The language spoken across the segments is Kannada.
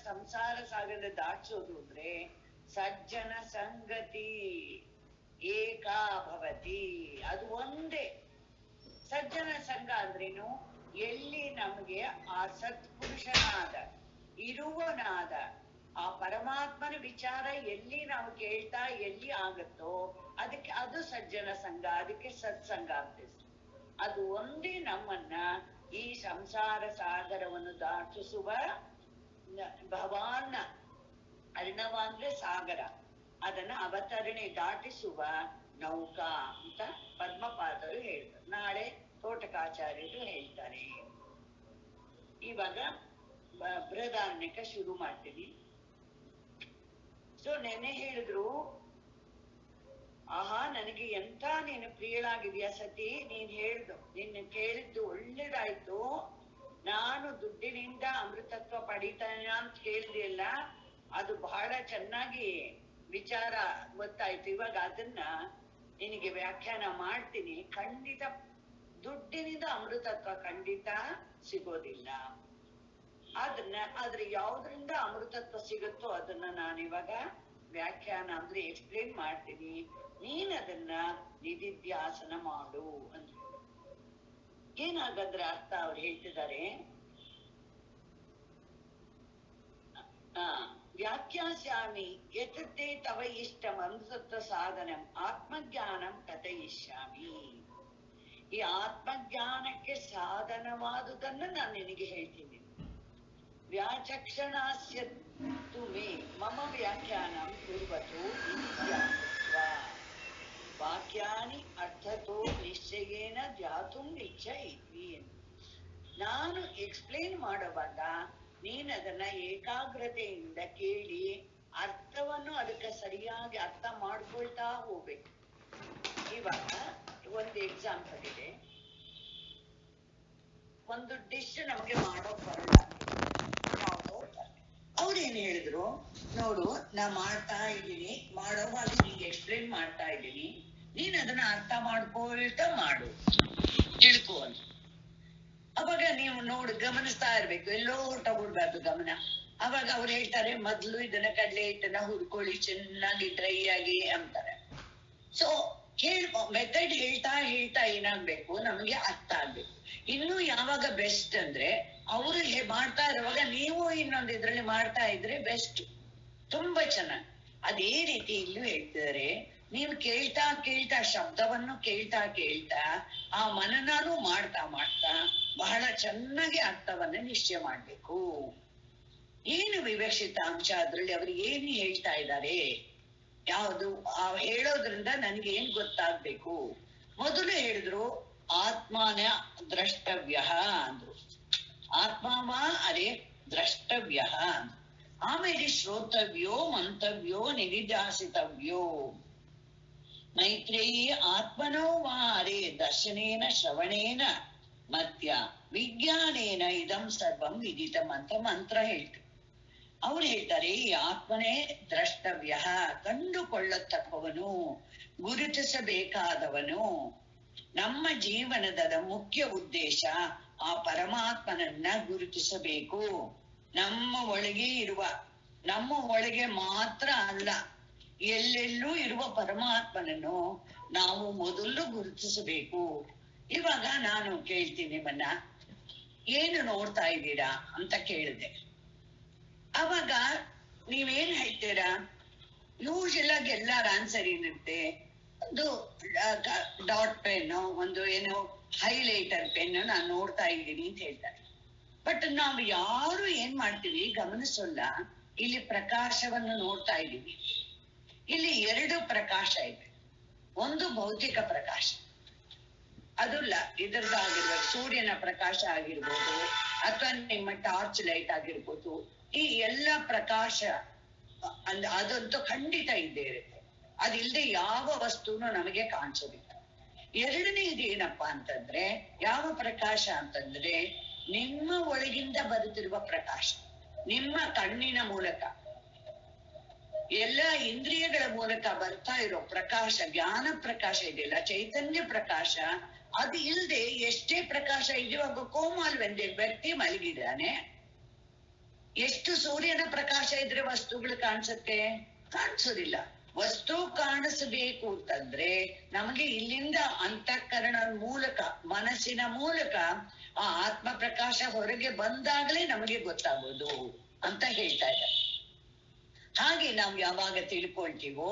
ಸಂಸಾರ ಸಾಗರ ದಾಟಿಸೋದು ಅಂದ್ರೆ ಸಜ್ಜನ ಸಂಗತಿ ಏಕಾ ಭವತಿ, ಅದು ಒಂದೇ. ಸಜ್ಜನ ಸಂಘ ಅಂದ್ರೇನು? ಎಲ್ಲಿ ನಮ್ಗೆ ಆ ಸತ್ಪುರುಷನಾದ ಇರುವನಾದ ಆ ಪರಮಾತ್ಮನ ವಿಚಾರ ಎಲ್ಲಿ ನಾವು ಕೇಳ್ತಾ ಎಲ್ಲಿ ಆಗುತ್ತೋ ಅದಕ್ಕೆ ಅದು ಸಜ್ಜನ ಸಂಘ, ಅದಕ್ಕೆ ಸತ್ಸಂಗ ಅಂತ. ಅದು ಒಂದೇ ನಮ್ಮನ್ನ ಈ ಸಂಸಾರ ಸಾಗರವನ್ನು ದಾಟಿಸುವ ಭವಾನ್ನ, ಅರ್ಣವ ಅಂದ್ರೆ ಸಾಗರ, ಅದನ್ನ ಅವತರಣೆ ದಾಟಿಸುವ ನೌಕಾ ಅಂತ ಪದ್ಮಪಾದರು ಹೇಳ್ತಾರೆ. ನಾಳೆ ತೋಟಕಾಚಾರ್ಯರು ಹೇಳ್ತಾರೆ. ಇವಾಗ ಬೃಹದಾರಣ್ಯಕ ಶುರು ಮಾಡ್ತೀನಿ. ಸೊ ನೆನ್ನೆ ಹೇಳಿದ್ರು, ಆಹಾ ನನಗೆ ಎಂತ ನೀನು ಪ್ರಿಯಳಾಗಿದೆಯಾ ಸತಿ, ನೀನ್ ನಿನ್ನ ಕೇಳಿದ್ದು ಒಳ್ಳೇದಾಯ್ತು, ನಾನು ದುಡ್ಡಿನಿಂದ ಅಮೃತತ್ವ ಪಡಿತಾನೆ ಅಂತ ಕೇಳಿದೆಯಲ್ಲ, ಅದು ಬಹಳ ಚೆನ್ನಾಗಿ ವಿಚಾರ ಗೊತ್ತಾಯ್ತು. ಇವಾಗ ಅದನ್ನ ನಿನಗೆ ವ್ಯಾಖ್ಯಾನ ಮಾಡ್ತೀನಿ. ಖಂಡಿತ ದುಡ್ಡಿನಿಂದ ಅಮೃತತ್ವ ಖಂಡಿತ ಸಿಗೋದಿಲ್ಲ. ಆದ್ರೆ ಯಾವ್ದ್ರಿಂದ ಅಮೃತತ್ವ ಸಿಗುತ್ತೋ ಅದನ್ನ ನಾನಿವಾಗ ವ್ಯಾಖ್ಯಾನ ಅಂದ್ರೆ ಎಕ್ಸ್ಪ್ಲೇನ್ ಮಾಡ್ತೀನಿ. ನೀನ್ ಅದನ್ನ ನಿಧಿಧ್ಯಾಸನ ಮಾಡು ಅಂದ್ರೆ ಏನಾಗದ್ರ ಅರ್ಥ ಅವ್ರು ಹೇಳ್ತಿದ್ದಾರೆ. ವ್ಯಾಖ್ಯಾಸ್ಯಾಮಿ ಯತತೆ ತವ ಇಷ್ಟಂ ಅಮೃತತ್ವ ಸಾಧನಂ ಆತ್ಮಜ್ಞಾನಂ ಕಥಯಿಷ್ಯಾಮಿ. ಈ ಆತ್ಮಜ್ಞಾನಕ್ಕೆ ಸಾಧನವಾದುದನ್ನ ನಾನು ನಿನಗೆ ಹೇಳ್ತೀನಿ. ವ್ಯಾಚಕ್ಷಣಾಸ್ಯ ತುಮೇ ಮಮ ವ್ಯಾಖ್ಯಾನಂ ಕುರ್ವತು ನಿಧಿಧ್ಯಾಸತ್ವ ವಾಕ್ಯಾನಿ ಅರ್ಥತೋ ನಿಶ್ಚಯೇನ ಧ್ಯಾತುಂ ಇಚ್ಛಯಿತ್ವಿ. ನಾನು ಎಕ್ಸ್ಪ್ಲೇನ್ ಮಾಡುವಾಗ ನೀನ್ ಅದನ್ನ ಏಕಾಗ್ರತೆಯಿಂದ ಕೇಳಿ ಅರ್ಥವನ್ನು ಅದಕ್ಕೆ ಸರಿಯಾಗಿ ಅರ್ಥ ಮಾಡ್ಕೊಳ್ತಾ ಹೋಗ್ಬೇಕು. ಇವಾಗ ಒಂದು ಎಕ್ಸಾಂಪಲ್ ಇದೆ. ಒಂದು ಡಿಶ್ ನಮ್ಗೆ ಮಾಡೋಕ್ ಬರಲ್ಲ, ಅವ್ರೇನ್ ಹೇಳಿದ್ರು, ನೋಡು ನಾ ಮಾಡ್ತಾ ಇದ್ದೀನಿ, ಮಾಡೋವಾಗ ನಿಂಗೆ ಎಕ್ಸ್ಪ್ಲೇನ್ ಮಾಡ್ತಾ ಇದ್ದೀನಿ, ನೀನ್ ಅದನ್ನ ಅರ್ಥ ಮಾಡ್ಕೊಳ್ತಾ ಮಾಡು, ತಿಳ್ಕೊ ಅಂತ. ಅವಾಗ ನೀವು ಗಮನಿಸ್ತಾ ಇರ್ಬೇಕು, ಎಲ್ಲೋ ತಗೊಳ್ಬಾರ್ದು ಗಮನ. ಅವಾಗ ಅವ್ರು ಹೇಳ್ತಾರೆ, ಮೊದ್ಲು ಇದನ್ನ ಕಡ್ಲೆ ಹಿಟ್ಟನ್ನ ಹುರ್ಕೊಳ್ಳಿ ಚೆನ್ನಾಗಿ ಡ್ರೈ ಆಗಿ ಅಂತಾರೆ. ಸೊ ಮೆಥಡ್ ಹೇಳ್ತಾ ಏನಾಗ್ಬೇಕು, ನಮ್ಗೆ ಅರ್ಥ ಆಗ್ಬೇಕು. ಇನ್ನು ಯಾವಾಗ ಬೆಸ್ಟ್ ಅಂದ್ರೆ ಅವರು ಮಾಡ್ತಾ ಇರುವಾಗ ನೀವು ಇನ್ನೊಂದು ಇದ್ರಲ್ಲಿ ಮಾಡ್ತಾ ಇದ್ರೆ ಬೆಸ್ಟ್, ತುಂಬಾ ಚೆನ್ನಾಗಿ. ಅದೇ ರೀತಿ ಇಲ್ಲೂ ಹೇಳ್ತಿದ್ದಾರೆ, ನೀವು ಕೇಳ್ತಾ ಶಬ್ದವನ್ನು ಕೇಳ್ತಾ ಆ ಮನನಾನು ಮಾಡ್ತಾ ಬಹಳ ಚೆನ್ನಾಗಿ ಅರ್ಥವನ್ನ ನಿಶ್ಚಯ ಮಾಡ್ಬೇಕು. ಏನು ವಿವಕ್ಷಿತ ಅಂಶ ಅದ್ರಲ್ಲಿ ಅವರು ಏನು ಹೇಳ್ತಾ ಇದ್ದಾರೆ, ಯಾವುದು ಹೇಳೋದ್ರಿಂದ ನನ್ಗೆ ಏನ್ ಗೊತ್ತಾಗ್ಬೇಕು. ಮೊದಲು ಹೇಳಿದ್ರು ಆತ್ಮನ ದ್ರಷ್ಟವ್ಯ ಅಂದ್ರು, ಆತ್ಮವ ಅರೆ ದ್ರಷ್ಟವ್ಯ. ಆಮೇಲೆ ಶ್ರೋತವ್ಯೋ ಮಂತವ್ಯೋ ನಿಧಿಧ್ಯಾಸಿತವ್ಯೋ. ಮೈತ್ರೇಯಿ ಆತ್ಮನೋ ವಾ ಅರೆ ದರ್ಶನೇನ ಶ್ರವಣೇನ ಮಧ್ಯ ವಿಜ್ಞಾನೇನ ಇದಂ ಸರ್ವಂ ವಿದಿತಂ ಅಂತ ಮಂತ್ರ ಹೇಳ್ತಾರೆ. ಅವ್ರು ಹೇಳ್ತಾರೆ, ಈ ಆತ್ಮನೇ ದ್ರಷ್ಟವ್ಯ, ಕಂಡುಕೊಳ್ಳತಕ್ಕವನು, ಗುರುತಿಸಬೇಕಾದವನು. ನಮ್ಮ ಜೀವನದ ಮುಖ್ಯ ಉದ್ದೇಶ ಆ ಪರಮಾತ್ಮನನ್ನ ಗುರುತಿಸಬೇಕು. ನಮ್ಮ ಒಳಗೆ ಮಾತ್ರ ಅಲ್ಲ, ಎಲ್ಲೆಲ್ಲೂ ಇರುವ ಪರಮಾತ್ಮನನ್ನು ನಾವು ಮೊದಲು ಗುರುತಿಸಬೇಕು. ಇವಾಗ ನಾನು ಕೇಳ್ತೀನಿ ನಿಮ್ಮನ್ನ, ಏನು ನೋಡ್ತಾ ಇದ್ದೀರಾ ಅಂತ ಕೇಳಿದೆ. ಅವಾಗ ನೀವೇನ್ ಹೇಳ್ತೀರಾ? ಯೂಶಲ್ ಆಗಿ ಎಲ್ಲಾರ ಆನ್ಸರ್ ಇರುತ್ತೆ, ಒಂದು ಡಾಟ್ ಪೆನ್ನು, ಒಂದು ಏನು ಹೈಲೈಟರ್ ಪೆನ್ನು ನಾನು ನೋಡ್ತಾ ಇದ್ದೀನಿ ಅಂತ ಹೇಳ್ತಾರೆ. ಬಟ್ ನಾವು ಯಾರು ಏನ್ ಮಾಡ್ತೀವಿ ಗಮನಿಸೋಲ್ಲ. ಇಲ್ಲಿ ಪ್ರಕಾಶವನ್ನು ನೋಡ್ತಾ ಇದ್ದೀವಿ. ಇಲ್ಲಿ ಎರಡು ಪ್ರಕಾಶ ಇದೆ. ಒಂದು ಭೌತಿಕ ಪ್ರಕಾಶ, ಅದು ಇದರದ್ದಾಗಿರ್ಬೋದು, ಸೂರ್ಯನ ಪ್ರಕಾಶ ಆಗಿರ್ಬೋದು, ಅಥವಾ ನಿಮ್ಮ ಟಾರ್ಚ್ ಲೈಟ್ ಆಗಿರ್ಬೋದು. ಈ ಎಲ್ಲ ಪ್ರಕಾಶ ಅದಂತೂ ಖಂಡಿತ ಇದ್ದೇ ಇರುತ್ತೆ. ಅದಿಲ್ಲದೆ ಯಾವ ವಸ್ತುನು ನಮಗೆ ಕಾಣಿಸೋದಿಲ್ಲ. ಎರಡನೇದು ಏನಪ್ಪಾ ಅಂತಂದ್ರೆ, ಯಾವ ಪ್ರಕಾಶ ಅಂತಂದ್ರೆ ನಿಮ್ಮ ಒಳಗಿಂದ ಬರುತ್ತಿರುವ ಪ್ರಕಾಶ, ನಿಮ್ಮ ಕಣ್ಣಿನ ಮೂಲಕ, ಎಲ್ಲ ಇಂದ್ರಿಯಗಳ ಮೂಲಕ ಬರ್ತಾ ಇರೋ ಪ್ರಕಾಶ, ಜ್ಞಾನ ಪ್ರಕಾಶ ಇದೆಯಲ್ಲ, ಚೈತನ್ಯ ಪ್ರಕಾಶ. ಅದು ಇಲ್ಲದೆ ಎಷ್ಟೇ ಪ್ರಕಾಶ ಇದೆಯೋ, ಕೋಮಾಲ್ ವ್ಯಕ್ತಿ ಮಲಗಿದಾನೆ, ಎಷ್ಟು ಸೂರ್ಯನ ಪ್ರಕಾಶ ಇದ್ರೆ ವಸ್ತುಗಳು ಕಾಣಿಸುತ್ತೆ? ಕಾಣಿಸೋದಿಲ್ಲ. ವಸ್ತು ಕಾಣಿಸಬೇಕು ಅಂತಂದ್ರೆ ನಮಗೆ ಇಲ್ಲಿಂದ ಅಂತಃಕರಣ ಮೂಲಕ, ಮನಸ್ಸಿನ ಮೂಲಕ ಆ ಆತ್ಮ ಪ್ರಕಾಶ ಹೊರಗೆ ಬಂದಾಗಲೇ ನಮಗೆ ಗೊತ್ತಾಗೋದು ಅಂತ ಹೇಳ್ತಾ ಇದ್ದಾರೆ. ಹಾಗೆ ನಾವು ಯಾವಾಗ ತಿಳ್ಕೊಳ್ತೀವೋ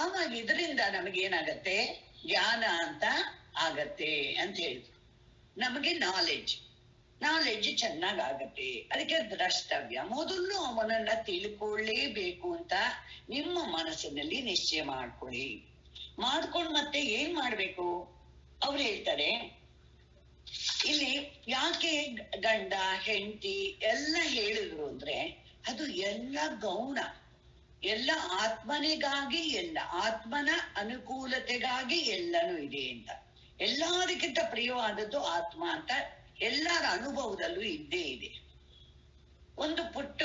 ಆವಾಗ ಇದರಿಂದ ನಮಗೇನಾಗತ್ತೆ? ಜ್ಞಾನ ಅಂತ ಆಗತ್ತೆ ಅಂತ ಹೇಳಿದ್ರು. ನಮಗೆ ನಾಲೆಡ್ಜ್ ಚೆನ್ನಾಗಾಗತ್ತೆ. ಅದಕ್ಕೆ ದ್ರಷ್ಟವ್ಯ, ಮೊದಲು ಅವನನ್ನ ತಿಳ್ಕೊಳ್ಳೇಬೇಕು ಅಂತ ನಿಮ್ಮ ಮನಸ್ಸಿನಲ್ಲಿ ನಿಶ್ಚಯ ಮಾಡ್ಕೊಂಡು ಮತ್ತೆ ಏನ್ ಮಾಡ್ಬೇಕು? ಅವ್ರು ಹೇಳ್ತಾರೆ ಇಲ್ಲಿ ಯಾಕೆ ಗಂಡ ಹೆಂಡತಿ ಎಲ್ಲ ಹೇಳಿದ್ರು ಅಂದ್ರೆ ಅದು ಎಲ್ಲ ಗೌಣ, ಎಲ್ಲ ಆತ್ಮನಿಗಾಗಿ, ಎಲ್ಲ ಆತ್ಮನ ಅನುಕೂಲತೆಗಾಗಿ ಎಲ್ಲನೂ ಇದೆ ಅಂತ. ಎಲ್ಲದಕ್ಕಿಂತ ಪ್ರಿಯವಾದದ್ದು ಆತ್ಮ ಅಂತ ಎಲ್ಲರ ಅನುಭವದಲ್ಲೂ ಇದ್ದೇ ಇದೆ. ಒಂದು ಪುಟ್ಟ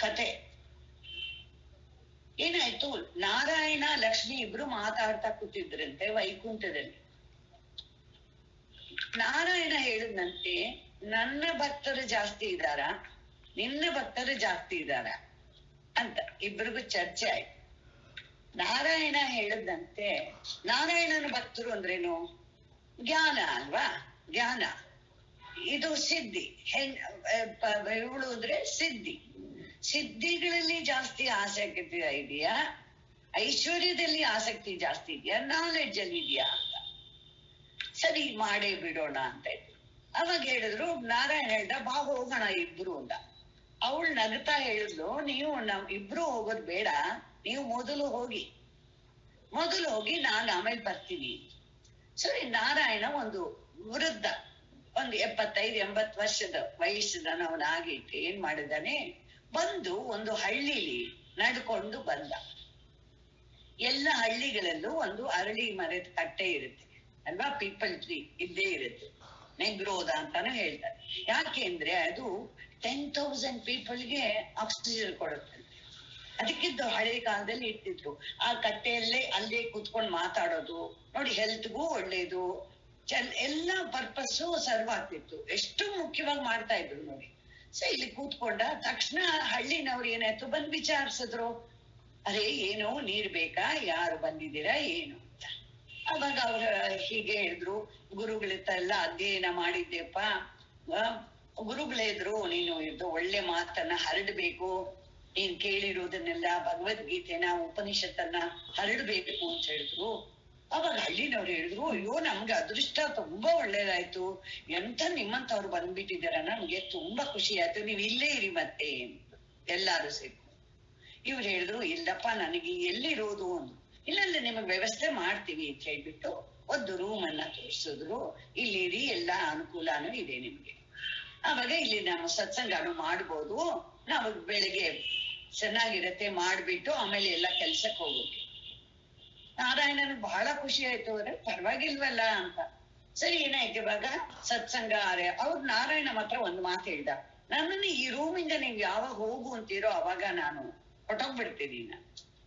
ಕತೆ ಏನಾಯ್ತು, ನಾರಾಯಣ ಲಕ್ಷ್ಮಿ ಇಬ್ರು ಮಾತಾಡ್ತಾ ಕೂತಿದ್ರಂತೆ ವೈಕುಂಠದಲ್ಲಿ. ನಾರಾಯಣ ಹೇಳಿದಂತೆ ನನ್ನ ಭಕ್ತರು ಜಾಸ್ತಿ ಇದ್ದಾರ, ನಿನ್ನ ಭಕ್ತರು ಜಾಸ್ತಿ ಇದ್ದಾರ ಅಂತ ಇಬ್ರಿಗೂ ಚರ್ಚೆ ಆಯ್ತು. ನಾರಾಯಣ ಹೇಳಿದಂತೆ, ನಾರಾಯಣನ ಭಕ್ತರು ಅಂದ್ರೇನು? ಜ್ಞಾನ ಅಲ್ವಾ? ಜ್ಞಾನ, ಇದು ಸಿದ್ಧಿ. ಇವಳು ಅಂದ್ರೆ ಸಿದ್ಧಿಗಳಲ್ಲಿ ಜಾಸ್ತಿ ಆಸಕ್ತಿ ಇದೆಯಾ, ಐಶ್ವರ್ಯದಲ್ಲಿ ಆಸಕ್ತಿ ಜಾಸ್ತಿ ಇದೆಯಾ, ನಾಲೆಡ್ಜ್ ಅಲ್ಲಿ ಇದೆಯಾ ಅಂತ. ಸರಿ ಮಾಡೇ ಬಿಡೋಣ ಅಂತ ಇದ್ರು. ಅವಾಗ ಹೇಳಿದ್ರು, ನಾರಾಯಣ ಹೇಳ್ದ ಬಾ ಹೋಗೋಣ ಇಬ್ರು ಅಂತ. ಅವಳು ನಗ್ತಾ ಹೇಳಿದ್ಲು, ನೀವು ಇಬ್ರು ಹೋಗೋದ್ ಬೇಡ, ನೀವು ಮೊದಲು ಹೋಗಿ ನಾನು ಆಮೇಲೆ ಬರ್ತೀನಿ. ಸರಿ, ನಾರಾಯಣ ಒಂದು ವೃದ್ಧ, ಒಂದು 75-80 ವರ್ಷದ ವಯಸ್ಸಿನವನಾಗಿಟ್ಟು ಏನ್ ಮಾಡಿದಾನೆ, ಬಂದು ಒಂದು ಹಳ್ಳಿಲಿ ನಡ್ಕೊಂಡು ಬಂದ. ಎಲ್ಲ ಹಳ್ಳಿಗಳಲ್ಲೂ ಒಂದು ಅರಳಿ ಮರದ ಕಟ್ಟೆ ಇರುತ್ತೆ ಅಲ್ವಾ, ಪೀಪಲ್ ಟ್ರೀ ಇದ್ದೇ ಇರುತ್ತೆ, ನೆಗ್ರೋದ ಅಂತಾನು ಹೇಳ್ತಾರೆ. ಯಾಕೆಂದ್ರೆ ಅದು 10,000 ಪೀಪಲ್ಗೆ ಆಕ್ಸಿಜನ್ ಕೊಡುತ್ತೆ. ಅದಕ್ಕಿದ್ದು ಹಳೆ ಕಾಲದಲ್ಲಿ ಇಟ್ಟಿದ್ರು. ಆ ಕಟ್ಟೆಯಲ್ಲೇ ಅಲ್ಲೇ ಕೂತ್ಕೊಂಡು ಮಾತಾಡೋದು ನೋಡಿ, ಹೆಲ್ತ್ಗೂ ಒಳ್ಳೇದು, ಎಲ್ಲ ಪರ್ಪಸ್ಸು ಸರ್ವ್ ಆಗ್ತಿತ್ತು. ಎಷ್ಟು ಮುಖ್ಯವಾಗಿ ಮಾಡ್ತಾ ಇದ್ರು ನೋಡಿ. ಸೊ ಇಲ್ಲಿ ಕೂತ್ಕೊಂಡ ತಕ್ಷಣ ಹಳ್ಳಿನವ್ರು ಏನಾಯ್ತು, ಬಂದ್ ವಿಚಾರಿಸಿದ್ರು, ಅರೇ ಏನೋ ನೀರ್ ಬೇಕಾ, ಯಾರು ಬಂದಿದ್ದೀರಾ ಏನು ಅಂತ. ಅವಾಗ ಅವ್ರ ಹೀಗೆ ಹೇಳಿದ್ರು, ಗುರುಗಳಿತ್ತ ಅಧ್ಯಯನ ಮಾಡಿದ್ದೆಪ್ಪ, ಗುರುಗಳಿದ್ರು ನೀನು ಇದು ಒಳ್ಳೆ ಮಾತನ್ನ ಹರಡ್ಬೇಕು, ನೀನ್ ಕೇಳಿರೋದನ್ನೆಲ್ಲ ಭಗವದ್ಗೀತೆನ ಉಪನಿಷತ್ತನ್ನ ಹರಡ್ಬೇಕು ಅಂತ ಹೇಳಿದ್ರು. ಅವಾಗ ಹಳ್ಳಿನವ್ರು ಹೇಳಿದ್ರು, ಅಯ್ಯೋ ನಮ್ಗೆ ಅದೃಷ್ಟ ತುಂಬಾ ಒಳ್ಳೇದಾಯ್ತು, ಎಂತ ನಿಮ್ಮಂತವ್ರು ಬಂದ್ಬಿಟ್ಟಿದಾರ, ನಮ್ಗೆ ತುಂಬಾ ಖುಷಿ ಆಯ್ತು, ನೀವ್ ಇಲ್ಲೇ ಇರಿ ಮತ್ತೆ ಎಲ್ಲಾರು ಸೇರಿ. ಇವ್ರು ಹೇಳಿದ್ರು, ಇಲ್ಲಪ್ಪ ನನಗೆ ಎಲ್ಲಿರೋದು ಅಂದ್ರು. ಇಲ್ಲಂದ್ರೆ ನಿಮಗ್ ವ್ಯವಸ್ಥೆ ಮಾಡ್ತೀವಿ ಅಂತ ಹೇಳ್ಬಿಟ್ಟು ಒಂದು ರೂಮ್ ಅನ್ನ ತೋರಿಸಿದ್ರು, ಇಲ್ಲಿರಿ, ಎಲ್ಲಾ ಅನುಕೂಲನೂ ಇದೆ ನಿಮ್ಗೆ. ಆವಾಗ ಇಲ್ಲಿ ನಾವು ಸತ್ಸಂಗನು ಮಾಡ್ಬೋದು, ನಾವು ಬೆಳಿಗ್ಗೆ ಚೆನ್ನಾಗಿರತ್ತೆ ಮಾಡ್ಬಿಟ್ಟು ಆಮೇಲೆ ಎಲ್ಲ ಕೆಲ್ಸಕ್ಕೆ ಹೋಗೋಕೆ. ನಾರಾಯಣನಿಗೆ ಬಹಳ ಖುಷಿ ಆಯ್ತು, ಅವ್ರೆ ಪರವಾಗಿಲ್ವಲ್ಲ ಅಂತ. ಸರಿ, ಏನಾಯ್ತು ಇವಾಗ ಸತ್ಸಂಗ ಅವ್ರು ನಾರಾಯಣ ಮಾತ್ರ ಒಂದು ಮಾತು ಹೇಳ್ದ, ನನ್ನನ್ನು ಈ ರೂಮಿಂದ ನೀವ್ ಯಾವಾಗ ಹೋಗು ಅಂತೀರೋ ಅವಾಗ ನಾನು ಹೊಟ್ಟೋಗ್ಬಿಡ್ತೀನಿ,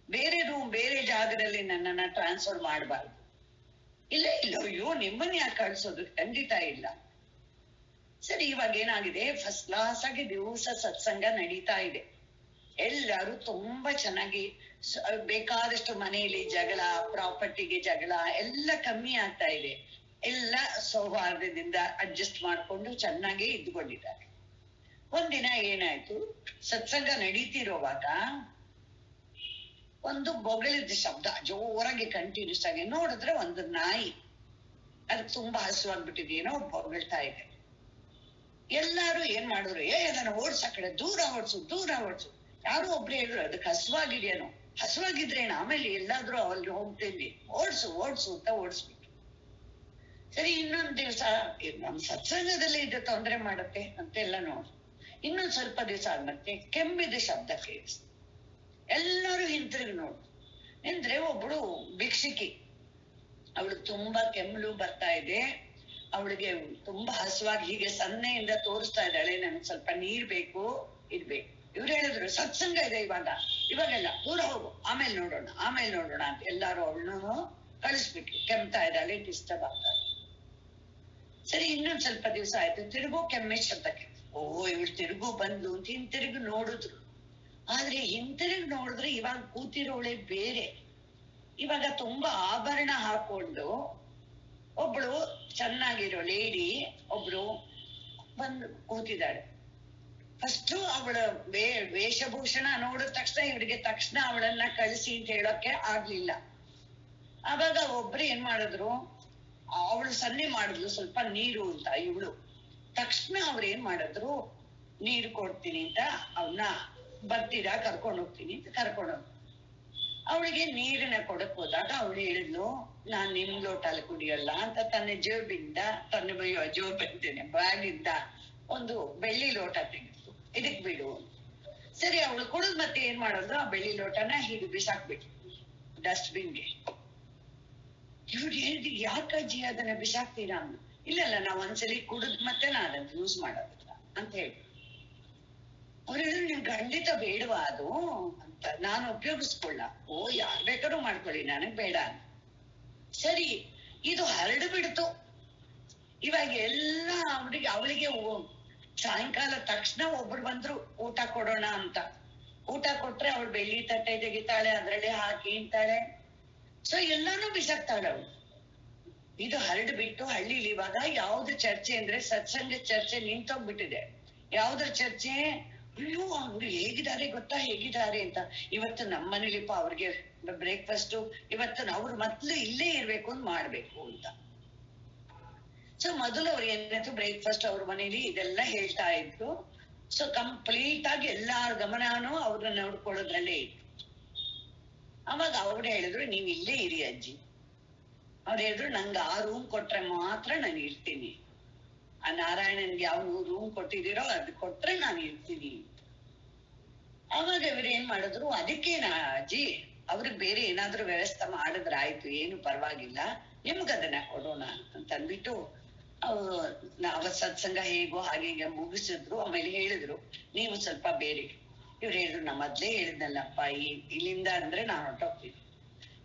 ಬೇರೆ ರೂಮ್ ಬೇರೆ ಜಾಗದಲ್ಲಿ ನನ್ನನ್ನ ಟ್ರಾನ್ಸ್ಫರ್ ಮಾಡಬಾರ್ದು. ಇಲ್ಲ ಅಯ್ಯೋ ನಿಮ್ಮನ್ನ ಯಾಕೆ ಕಳ್ಸೋದು, ಖಂಡಿತ ಇಲ್ಲ. ಸರಿ, ಇವಾಗ ಏನಾಗಿದೆ, ಫಸ್ಟ್ ಕ್ಲಾಸ್ ಆಗಿ ದಿವಸ ಸತ್ಸಂಗ ನಡೀತಾ ಇದೆ. ಎಲ್ಲರೂ ತುಂಬಾ ಚೆನ್ನಾಗಿ, ಬೇಕಾದಷ್ಟು ಮನೆಯಲ್ಲಿ ಜಗಳ, ಪ್ರಾಪರ್ಟಿಗೆ ಜಗಳ ಎಲ್ಲ ಕಮ್ಮಿ ಆಗ್ತಾ ಇದೆ. ಎಲ್ಲ ಸೌಹಾರ್ದದಿಂದ ಅಡ್ಜಸ್ಟ್ ಮಾಡ್ಕೊಂಡು ಚೆನ್ನಾಗೇ ಇದ್ಕೊಂಡಿದ್ದಾರೆ. ಒಂದಿನ ಏನಾಯ್ತು, ಸತ್ಸಂಗ ನಡೀತಿರುವಾಗ ಒಂದು ಬೊಗಳಿದ ಶಬ್ದ ಜೋರಾಗಿ ಕಂಟಿನ್ಯೂಸ್ ಆಗಿ. ನೋಡಿದ್ರೆ ಒಂದು ನಾಯಿ, ಅದಕ್ಕೆ ತುಂಬಾ ಹಸುವಾಗ್ಬಿಟ್ಟಿದೇನೋ, ಬೊಗಳ್ತಾ ಇದೆ. ಎಲ್ಲಾರು ಏನ್ ಮಾಡೋರು, ಅದನ್ನ ಓಡ್ಸ ಕಡೆ ದೂರ ಓಡ್ಸು. ಯಾರು ಒಬ್ರು ಹೇಳಿದ್ರು, ಅದಕ್ಕೆ ಹಸುವಾಗಿದ್ರೇನು, ಆಮೇಲೆ ಎಲ್ಲಾದ್ರೂ ಅಲ್ಲಿ ಹೋಗ್ತೇನೆ, ಓಡ್ಸು ಅಂತ ಓಡಿಸ್ಬಿಟ್ಟು. ಸರಿ, ಇನ್ನೊಂದ್ ದಿವ್ಸ ನಮ್ ಸತ್ಸಂಗದಲ್ಲಿ ಇದು ತೊಂದ್ರೆ ಮಾಡತ್ತೆ ಅಂತೆಲ್ಲ ನೋಡು. ಇನ್ನೊಂದ್ ಸ್ವಲ್ಪ ದಿವಸ ಆದ್ಮತ್ತೆ ಕೆಮ್ಮಿದ ಶಬ್ದ ಕೇಳಿಸ್ತು. ಎಲ್ಲರೂ ಹಿಂತಿರುಗಿ ನೋಡು. ಅಂದ್ರೆ ಒಬ್ಳು ಭಿಕ್ಷುಕಿ, ಅವಳು ತುಂಬಾ ಕೆಮ್ಮಲು ಬರ್ತಾ ಇದೆ, ಅವಳಿಗೆ ತುಂಬಾ ಹಸುವಾಗಿ ಹೀಗೆ ಸನ್ನೆಯಿಂದ ತೋರಿಸ್ತಾ ಇದ್ದಾಳೆ, ನನಗೆ ಸ್ವಲ್ಪ ನೀರ್ ಬೇಕು, ಇರ್ಬೇಕು. ಇವ್ರು ಹೇಳಿದ್ರು, ಸತ್ಸಂಗ ಇದೆ ಇವಾಗೆಲ್ಲ ದೂರ ಹೋಗು, ಆಮೇಲೆ ನೋಡೋಣ ಅಂತ ಎಲ್ಲಾರು ಅವಳನ್ನು ಕಳಿಸ್ಬಿಟ್ರು. ಕೆಮ್ತಾ ಇದ್ದಾಳೆ, ಡಿಸ್ಟರ್ಬ್ ಆಗ್ತಾ ಇದೆ. ಸರಿ, ಇನ್ನೊಂದ್ ಸ್ವಲ್ಪ ದಿವಸ ಆಯ್ತು, ತಿರುಗೋ ಕೆಮ್ಮೆ ಶಬ್ದಕ್ಕೆ ಓ ಇವಳು ತಿರುಗು ಬಂದು ಅಂತ ಹಿಂತಿರುಗಿ ನೋಡಿದ್ರು. ಆದ್ರೆ ಹಿಂತಿರುಗಿ ನೋಡಿದ್ರೆ ಇವಾಗ ಕೂತಿರೋಳೆ ಬೇರೆ. ಇವಾಗ ತುಂಬಾ ಆಭರಣ ಹಾಕೊಂಡು ಒಬ್ಳು ಚೆನ್ನಾಗಿರೋ ಲೇಡಿ ಒಬ್ಳು ಬಂದು ಕೂತಿದ್ದಾಳೆ. ಫಸ್ಟ್ ಅವಳ ವೇಷಭೂಷಣ ನೋಡಿದ ತಕ್ಷಣ ಇವ್ರಿಗೆ ತಕ್ಷಣ ಅವಳನ್ನ ಕಳಿಸಿ ಅಂತ ಹೇಳೋಕೆ ಆಗ್ಲಿಲ್ಲ. ಆವಾಗ ಒಬ್ರು ಏನ್ ಮಾಡಿದ್ರು, ಅವಳು ಸನ್ನೆ ಮಾಡಿದ್ಲು ಸ್ವಲ್ಪ ನೀರು ಅಂತ. ಇವಳು ತಕ್ಷಣ ಅವ್ರು ಏನ್ ಮಾಡಿದ್ರು, ನೀರು ಕೊಡ್ತೀನಿ ಅಂತ ಅವನ್ನ ಬರ್ತೀರಾ ಕರ್ಕೊಂಡು ಹೋಗ್ತೀನಿ ಅಂತ ಕರ್ಕೊಂಡು ಹೋಗ್. ಅವಳಿಗೆ ನೀರನ್ನ ಕೊಡಕ್ ಹೋದಾಗ ಅವಳು ಹೇಳಿದ್ಲು, ನಾನ್ ನಿಮ್ ಲೋಟಲ್ಲಿ ಕುಡಿಯಲ್ಲ ಅಂತ ತನ್ನ ಜೇಬಿಂದ ಜೇಬಂತೇನೆ ಬ್ಯಾಗಿಂದ ಒಂದು ಬೆಳ್ಳಿ ಲೋಟ ತೆಗೆದು ಇದಕ್ ಬಿಡು. ಸರಿ ಅವಳು ಕುಡಿದ್ ಮತ್ತೆ ಏನ್ ಮಾಡೋದು, ಆ ಬೆಳ್ಳಿ ಲೋಟನ ಹೀಗೆ ಬಿಸಾಕ್ಬಿಟ್ಟು ಡಸ್ಟ್ಬಿನ್ಗೆ. ಇವ್ರು ಹೇಳಿದ್ ಯಾಕಜ್ಜಿ ಅದನ್ನ ಬಿಸಾಕ್ತೀರಾ ಅಂದ. ಇಲ್ಲ ನಾವ್ ಒಂದ್ಸಲಿ ಕುಡಿದ್ ಮತ್ತೆ ನಾ ಅದನ್ನ ಯೂಸ್ ಮಾಡೋದಿಲ್ಲ ಅಂತ ಹೇಳಿ. ಅವ್ರು ಹೇಳಿದ್ರು ನಿಮ್ ಖಂಡಿತ ಬೇಡವಾ ಅದು ಅಂತ. ನಾನು ಉಪಯೋಗಿಸ್ಕೊಳ್ಳ. ಓ ಯಾರ್ ಬೇಕಾದ್ರೂ ಮಾಡ್ಕೊಳ್ಳಿ, ನನಗ್ ಬೇಡ ಅಂತ. ಸರಿ ಇದು ಹರಡು ಬಿಡ್ತು. ಇವಾಗ ಎಲ್ಲ ಅವಳಿಗೆ ಸಾಯಂಕಾಲ ತಕ್ಷಣ ಒಬ್ರು ಬಂದ್ರು ಊಟ ಕೊಡೋಣ ಅಂತ. ಊಟ ಕೊಟ್ರೆ ಅವಳು ಬೆಳ್ಳಿ ತಟ್ಟೆ ತೆಗಿತಾಳೆ, ಅದ್ರಲ್ಲೇ ಹಾಕಿ ಅಂತಾಳೆ. ಸೊ ಎಲ್ಲಾನು ಬಿಸಾಕ್ತಾಳೆ ಅವಳು. ಇದು ಹರಡು ಬಿಟ್ಟು ಹಳ್ಳಿಲಿ ಇವಾಗ ಯಾವ್ದು ಚರ್ಚೆ ಅಂದ್ರೆ ಸತ್ಸಂಗ ಚರ್ಚೆ ನಿಂತೋಗ್ಬಿಟ್ಟಿದೆ. ಯಾವ್ದ್ರ ಚರ್ಚೆ, ಅಯ್ಯೋ ಅವ್ರು ಹೇಗಿದ್ದಾರೆ ಗೊತ್ತಾ ಹೇಗಿದ್ದಾರೆ ಅಂತ. ಇವತ್ತು ನಮ್ಮ ಮನೇಲಿಪ್ಪ ಅವ್ರಿಗೆ ಬ್ರೇಕ್ಫಾಸ್ಟ್, ಇವತ್ತು ಅವ್ರು ಮೊದ್ಲು ಇಲ್ಲೇ ಇರ್ಬೇಕು ಅಂತ ಮಾಡ್ಬೇಕು ಅಂತ. ಸೊ ಮೊದಲು ಅವ್ರು ಏನಾಯ್ತು, ಬ್ರೇಕ್ಫಾಸ್ಟ್ ಅವ್ರ ಮನೇಲಿ ಇದೆಲ್ಲ ಹೇಳ್ತಾ ಇದ್ರು. ಸೊ ಕಂಪ್ಲೀಟ್ ಆಗಿ ಎಲ್ಲಾರ ಗಮನನೂ ಅವ್ರನ್ನ ನೋಡ್ಕೊಳ್ಳೋದ್ರಲ್ಲೇ ಇತ್ತು. ಅವಾಗ ಅವ್ರು ಹೇಳಿದ್ರು ನೀವ್ ಇಲ್ಲೇ ಇರಿ ಅಜ್ಜಿ. ಅವ್ರು ಹೇಳಿದ್ರು ನಂಗೆ ಆ ರೂಮ್ ಕೊಟ್ರೆ ಮಾತ್ರ ನಾನು ಇರ್ತೀನಿ. ಆ ನಾರಾಯಣನ್ಗೆ ಯಾವ ರೂಮ್ ಕೊಟ್ಟಿದ್ದೀರೋ ಅದು ಕೊಟ್ರೆ ನಾನು ಇರ್ತೀನಿ. ಅವಾಗ ಇವ್ರು ಏನ್ ಮಾಡಿದ್ರು, ಅದಕ್ಕೇನಾ ಅಜ್ಜಿ ಅವ್ರಿಗೆ ಬೇರೆ ಏನಾದ್ರು ವ್ಯವಸ್ಥೆ ಮಾಡಿದ್ರ ಆಯ್ತು, ಏನು ಪರವಾಗಿಲ್ಲ, ನಿಮ್ಗದನ್ನ ಕೊಡೋಣ ಅಂತ ಅಂದ್ಬಿಟ್ಟು ಅವತ್ ಸತ್ಸಂಗ ಹೇಗೋ ಹಾಗೆ ಮುಗಿಸಿದ್ರು. ಆಮೇಲೆ ಹೇಳಿದ್ರು ನೀವು ಸ್ವಲ್ಪ ಬೇರೆ. ಇವ್ರು ಹೇಳಿದ್ರು ನಾ ಮೊದ್ಲೇ ಹೇಳಿದ್ನಲ್ಲಪ್ಪ, ಇಲ್ಲಿಂದ ಅಂದ್ರೆ ನಾನ್ ಹೊರಟೋಗ್ತೀನಿ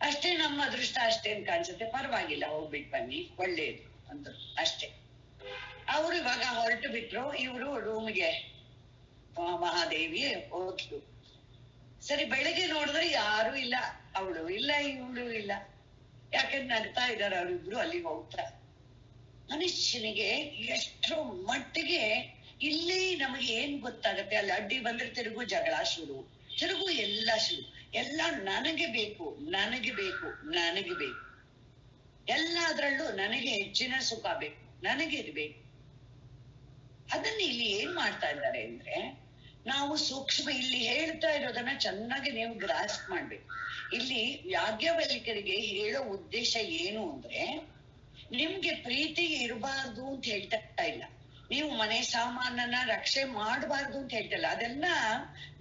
ಅಷ್ಟೇ, ನಮ್ಮ ಅದೃಷ್ಟ ಅಷ್ಟೇನ್ ಕಾಣಿಸುತ್ತೆ, ಪರವಾಗಿಲ್ಲ ಹೋಗ್ಬಿಟ್ಟು ಬನ್ನಿ ಒಳ್ಳೇದು ಅಂದ್ರು ಅಷ್ಟೇ. ಅವ್ರು ಇವಾಗ ಹೊರಟು ಬಿಟ್ರು. ಇವ್ರು ರೂಮ್ಗೆ ಮಹಾದೇವಿ ಹೋದ್ರು. ಸರಿ ಬೆಳಿಗ್ಗೆ ನೋಡಿದ್ರೆ ಯಾರು ಇಲ್ಲ, ಅವಳು ಇಲ್ಲ ಇವಳು ಇಲ್ಲ. ಯಾಕಂದ್ರೆ ನಗ್ತಾ ಇದಾರೆ ಅವ್ರಿಬ್ರು ಅಲ್ಲಿಗೆ ಹೋಗ್ತಾ. ಮನುಷ್ಯನಿಗೆ ಎಷ್ಟೋ ಮಟ್ಟಿಗೆ ಇಲ್ಲಿ ನಮಗೆ ಏನ್ ಗೊತ್ತಾಗತ್ತೆ, ಅಲ್ಲಿ ಅಡ್ಡಿ ಬಂದ್ರೆ ತಿರುಗು ಜಗಳ ಶುರು, ತಿರುಗು ಎಲ್ಲ ಶುರು. ಎಲ್ಲ ನನಗೆ ಬೇಕು ನನಗೆ ಬೇಕು ನನಗೆ ಬೇಕು, ಎಲ್ಲದ್ರಲ್ಲೂ ನನಗೆ ಹೆಚ್ಚಿನ ಸುಖ ಬೇಕು, ನನಗೆ ಇರ್ಬೇಕು. ಅದನ್ನ ಇಲ್ಲಿ ಏನ್ ಮಾಡ್ತಾ ಇದ್ದಾರೆ ಅಂದ್ರೆ, ನಾವು ಸೂಕ್ಷ್ಮ ಇಲ್ಲಿ ಹೇಳ್ತಾ ಇರೋದನ್ನ ಚೆನ್ನಾಗಿ ನೀವು ಗ್ರಾಸ್ಪ್ ಮಾಡ್ಬೇಕು. ಇಲ್ಲಿ ಯಾಜ್ಞವಲ್ಕ್ಯರಿಗೆ ಹೇಳೋ ಉದ್ದೇಶ ಏನು ಅಂದ್ರೆ, ನಿಮ್ಗೆ ಪ್ರೀತಿ ಇರಬಾರ್ದು ಅಂತ ಹೇಳ್ತಾ ಇಲ್ಲ, ನೀವು ಮನೆ ಸಾಮಾನನ್ನ ರಕ್ಷೆ ಮಾಡಬಾರ್ದು ಅಂತ ಹೇಳ್ತಿಲ್ಲ. ಅದೆಲ್ಲ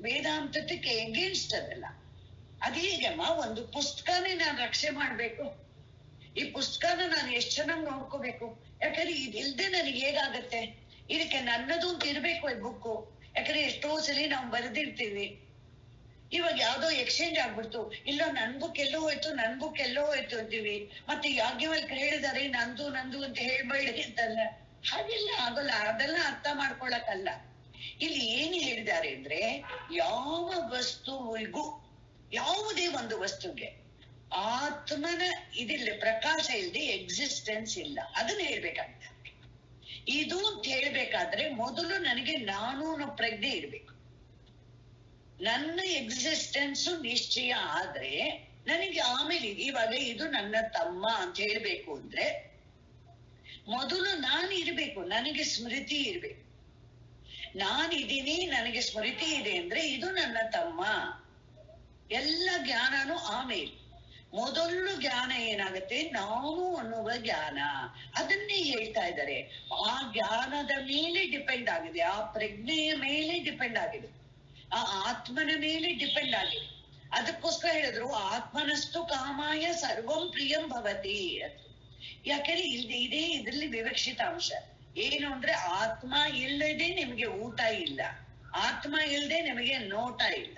ವೇದಾಂತಕ್ಕೆ ಎಗೇನ್ಸ್ಟ್. ಅದೆಲ್ಲ ಅದೇಗಮ್ಮ, ಒಂದು ಪುಸ್ತಕನೇ ನಾನು ರಕ್ಷೆ ಮಾಡ್ಬೇಕು, ಈ ಪುಸ್ತಕನ ನಾನು ಎಷ್ಟ್ ಚೆನ್ನಾಗಿ ನೋಡ್ಕೋಬೇಕು. ಯಾಕಂದ್ರೆ ಇದಿಲ್ದೆ ನನಗೆ ಹೇಗಾಗತ್ತೆ, ಇದಕ್ಕೆ ನನ್ನದು ಅಂತ ಇರ್ಬೇಕು ಈ ಬುಕ್ಕು. ಯಾಕಂದ್ರೆ ಎಷ್ಟೋ ಸಲಿ ನಾವು ಬರೆದಿರ್ತೀವಿ, ಇವಾಗ ಯಾವ್ದೋ ಎಕ್ಸ್ಚೇಂಜ್ ಆಗ್ಬಿಡ್ತು, ಇಲ್ಲ ನನ್ ಬುಕ್ ಎಲ್ಲೋ ಹೋಯ್ತು ನನ್ ಬುಕ್ ಎಲ್ಲೋ ಹೋಯ್ತು ಅಂತೀವಿ. ಮತ್ತೆ ಯಾಜ್ಞವಲ್ಕ್ಯರು ಹೇಳಿದಾರೆ ನಂದು ನಂದು ಅಂತ ಹೇಳ್ಬೇಡಿ ಅಂತಲ್ಲ. ಹಾಗೆಲ್ಲ ಆಗಲ್ಲ, ಅದೆಲ್ಲ ಅರ್ಥ ಮಾಡ್ಕೊಳಕ್ಕಲ್ಲ. ಇಲ್ಲಿ ಏನ್ ಹೇಳಿದ್ದಾರೆ ಅಂದ್ರೆ, ಯಾವ ವಸ್ತುವಿಗೂ, ಯಾವುದೇ ಒಂದು ವಸ್ತುಗೆ ಆತ್ಮನ ಇದಿಲ್ಲ, ಪ್ರಕಾಶ ಇಲ್ಲದೆ ಎಕ್ಸಿಸ್ಟೆನ್ಸ್ ಇಲ್ಲ. ಅದನ್ನ ಹೇಳ್ಬೇಕಂತ. ಇದು ಅಂತ ಹೇಳ್ಬೇಕಾದ್ರೆ ಮೊದಲು ನನಗೆ ನಾನು ಪ್ರಜ್ಞೆ ಇರ್ಬೇಕು. ನನ್ನ ಎಕ್ಸಿಸ್ಟೆನ್ಸ್ ನಿಶ್ಚಯ ಆದ್ರೆ ನನಗೆ ಆಮೇಲೆ ಇವಾಗ ಇದು ನನ್ನ ತಮ್ಮ ಅಂತ ಹೇಳ್ಬೇಕು ಅಂದ್ರೆ ಮೊದಲು ನಾನು ಇರ್ಬೇಕು, ನನಗೆ ಸ್ಮೃತಿ ಇರ್ಬೇಕು. ನಾನಿದ್ದೀನಿ, ನನಗೆ ಸ್ಮೃತಿ ಇದೆ ಅಂದ್ರೆ ಇದು ನನ್ನ ತಮ್ಮ. ಎಲ್ಲ ಜ್ಞಾನನು ಆಮೇಲೆ. ಮೊದಲು ಜ್ಞಾನ ಏನಾಗತ್ತೆ, ನಾನು ಅನ್ನುವ ಜ್ಞಾನ. ಅದನ್ನೇ ಹೇಳ್ತಾ ಇದ್ದಾರೆ. ಆ ಜ್ಞಾನದ ಮೇಲೆ ಡಿಪೆಂಡ್ ಆಗಿದೆ, ಆ ಪ್ರಜ್ಞೆಯ ಮೇಲೆ ಡಿಪೆಂಡ್ ಆಗಿದೆ, ಆ ಆತ್ಮನ ಮೇಲೆ ಡಿಪೆಂಡ್ ಆಗಿದೆ. ಅದಕ್ಕೋಸ್ಕರ ಹೇಳಿದ್ರು ಆತ್ಮನಸ್ತು ಕಾಮಾಯ ಸರ್ವಂ ಪ್ರಿಯಂ ಭವತಿ ಅಂತ. ಯಾಕಂದ್ರೆ ಇದೇ ಇದ್ರಲ್ಲಿ ವಿವಕ್ಷಿತ ಅಂಶ ಏನು ಅಂದ್ರೆ, ಆತ್ಮ ಇಲ್ಲದೆ ನಿಮಗೆ ಊಟ ಇಲ್ಲ, ಆತ್ಮ ಇಲ್ಲದೆ ನಿಮಗೆ ನೋಟ ಇಲ್ಲ,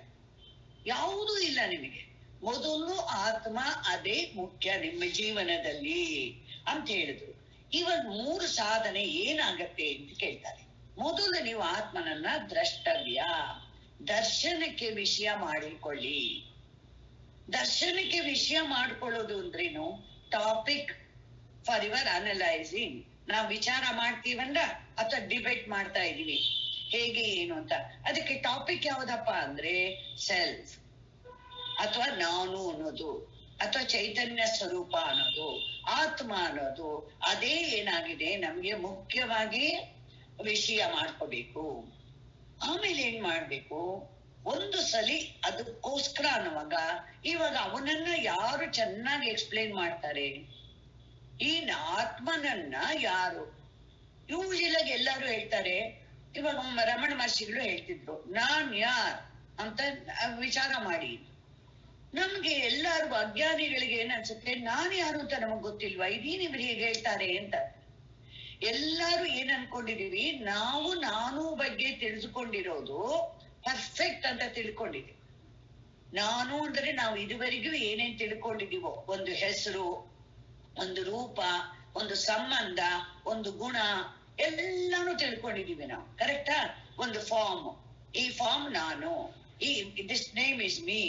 ಯಾವುದೂ ಇಲ್ಲ ನಿಮಗೆ. ಮೊದಲು ಆತ್ಮ, ಅದೇ ಮುಖ್ಯ ನಿಮ್ಮ ಜೀವನದಲ್ಲಿ ಅಂತ ಹೇಳಿದ್ರು. ಇವಾಗ 3 ಸಾಧನೆ ಏನಾಗತ್ತೆ ಅಂತ ಕೇಳ್ತಾರೆ. ಮೊದಲು ನೀವು ಆತ್ಮನನ್ನ ದ್ರಷ್ಟವ್ಯ, ದರ್ಶನಕ್ಕೆ ವಿಷಯ ಮಾಡಿಕೊಳ್ಳಿ. ದರ್ಶನಕ್ಕೆ ವಿಷಯ ಮಾಡ್ಕೊಳ್ಳೋದು ಅಂದ್ರೇನು? Topic for your analysing. ನಾವ್ ವಿಚಾರ ಮಾಡ್ತೀವಲ್ಲ, ಅಥವಾ ಡಿಬೇಟ್ ಮಾಡ್ತಾ ಇದೀವಿ ಹೇಗೆ ಏನು ಅಂತ, ಅದಕ್ಕೆ ಟಾಪಿಕ್ ಯಾವ್ದಪ್ಪ ಅಂದ್ರೆ ಸೆಲ್ಫ್, ಅಥವಾ ನಾನು ಅನ್ನೋದು, ಅಥವಾ ಚೈತನ್ಯ ಸ್ವರೂಪ ಅನ್ನೋದು, ಆತ್ಮ ಅನ್ನೋದು. ಅದೇ ಏನಾಗಿದೆ ನಮ್ಗೆ ಮುಖ್ಯವಾಗಿ ವಿಷಯ ಮಾಡ್ಕೋಬೇಕು. ಆಮೇಲೆ ಏನ್ ಮಾಡ್ಬೇಕು, ಒಂದು ಸಲಿ ಅದಕ್ಕೋಸ್ಕರ ಅನ್ನುವಾಗ, ಇವಾಗ ಅವನನ್ನ ಯಾರು ಚೆನ್ನಾಗಿ ಎಕ್ಸ್ಪ್ಲೇನ್ ಮಾಡ್ತಾರೆ? ಈ ಆತ್ಮನನ್ನ ಯಾರು? ಯೂಶಲ್ ಆಗಿ ಎಲ್ಲಾರು ಹೇಳ್ತಾರೆ. ಇವಾಗ ರಮಣ ಮಹರ್ಷಿಗಳು ಹೇಳ್ತಿದ್ರು, ನಾನ್ ಯಾರ್ ಅಂತ ವಿಚಾರ ಮಾಡಿ. ನಮ್ಗೆ ಎಲ್ಲಾರ್ಗು ಅಜ್ಞಾನಿಗಳಿಗೆ ಏನ್ ಅನ್ಸುತ್ತೆ, ನಾನ್ ಯಾರು ಅಂತ ನಮಗ್ ಗೊತ್ತಿಲ್ವಾ, ಇದೀನ್ ಇವ್ರು ಹೇಗೆ ಹೇಳ್ತಾರೆ ಅಂತ. ಎಲ್ಲಾರು ಏನ್ ಅನ್ಕೊಂಡಿದೀವಿ, ನಾನು ಬಗ್ಗೆ ತಿಳಿದುಕೊಂಡಿರೋದು ಪರ್ಫೆಕ್ಟ್ ಅಂತ ತಿಳ್ಕೊಂಡಿದೀವಿ. ನಾನು ಅಂದ್ರೆ ನಾವು ಇದುವರೆಗೂ ಏನೇನ್ ತಿಳ್ಕೊಂಡಿದೀವೋ, ಒಂದು ಹೆಸರು, ಒಂದು ರೂಪ, ಒಂದು ಸಂಬಂಧ, ಒಂದು ಗುಣ, ಎಲ್ಲಾನು ತಿಳ್ಕೊಂಡಿದೀವಿ ನಾವು. ಕರೆಕ್ಟಾ? ಒಂದು ಫಾರ್ಮ್, ಈ ಫಾರ್ಮ್ ನಾನು, ಈ this name is me,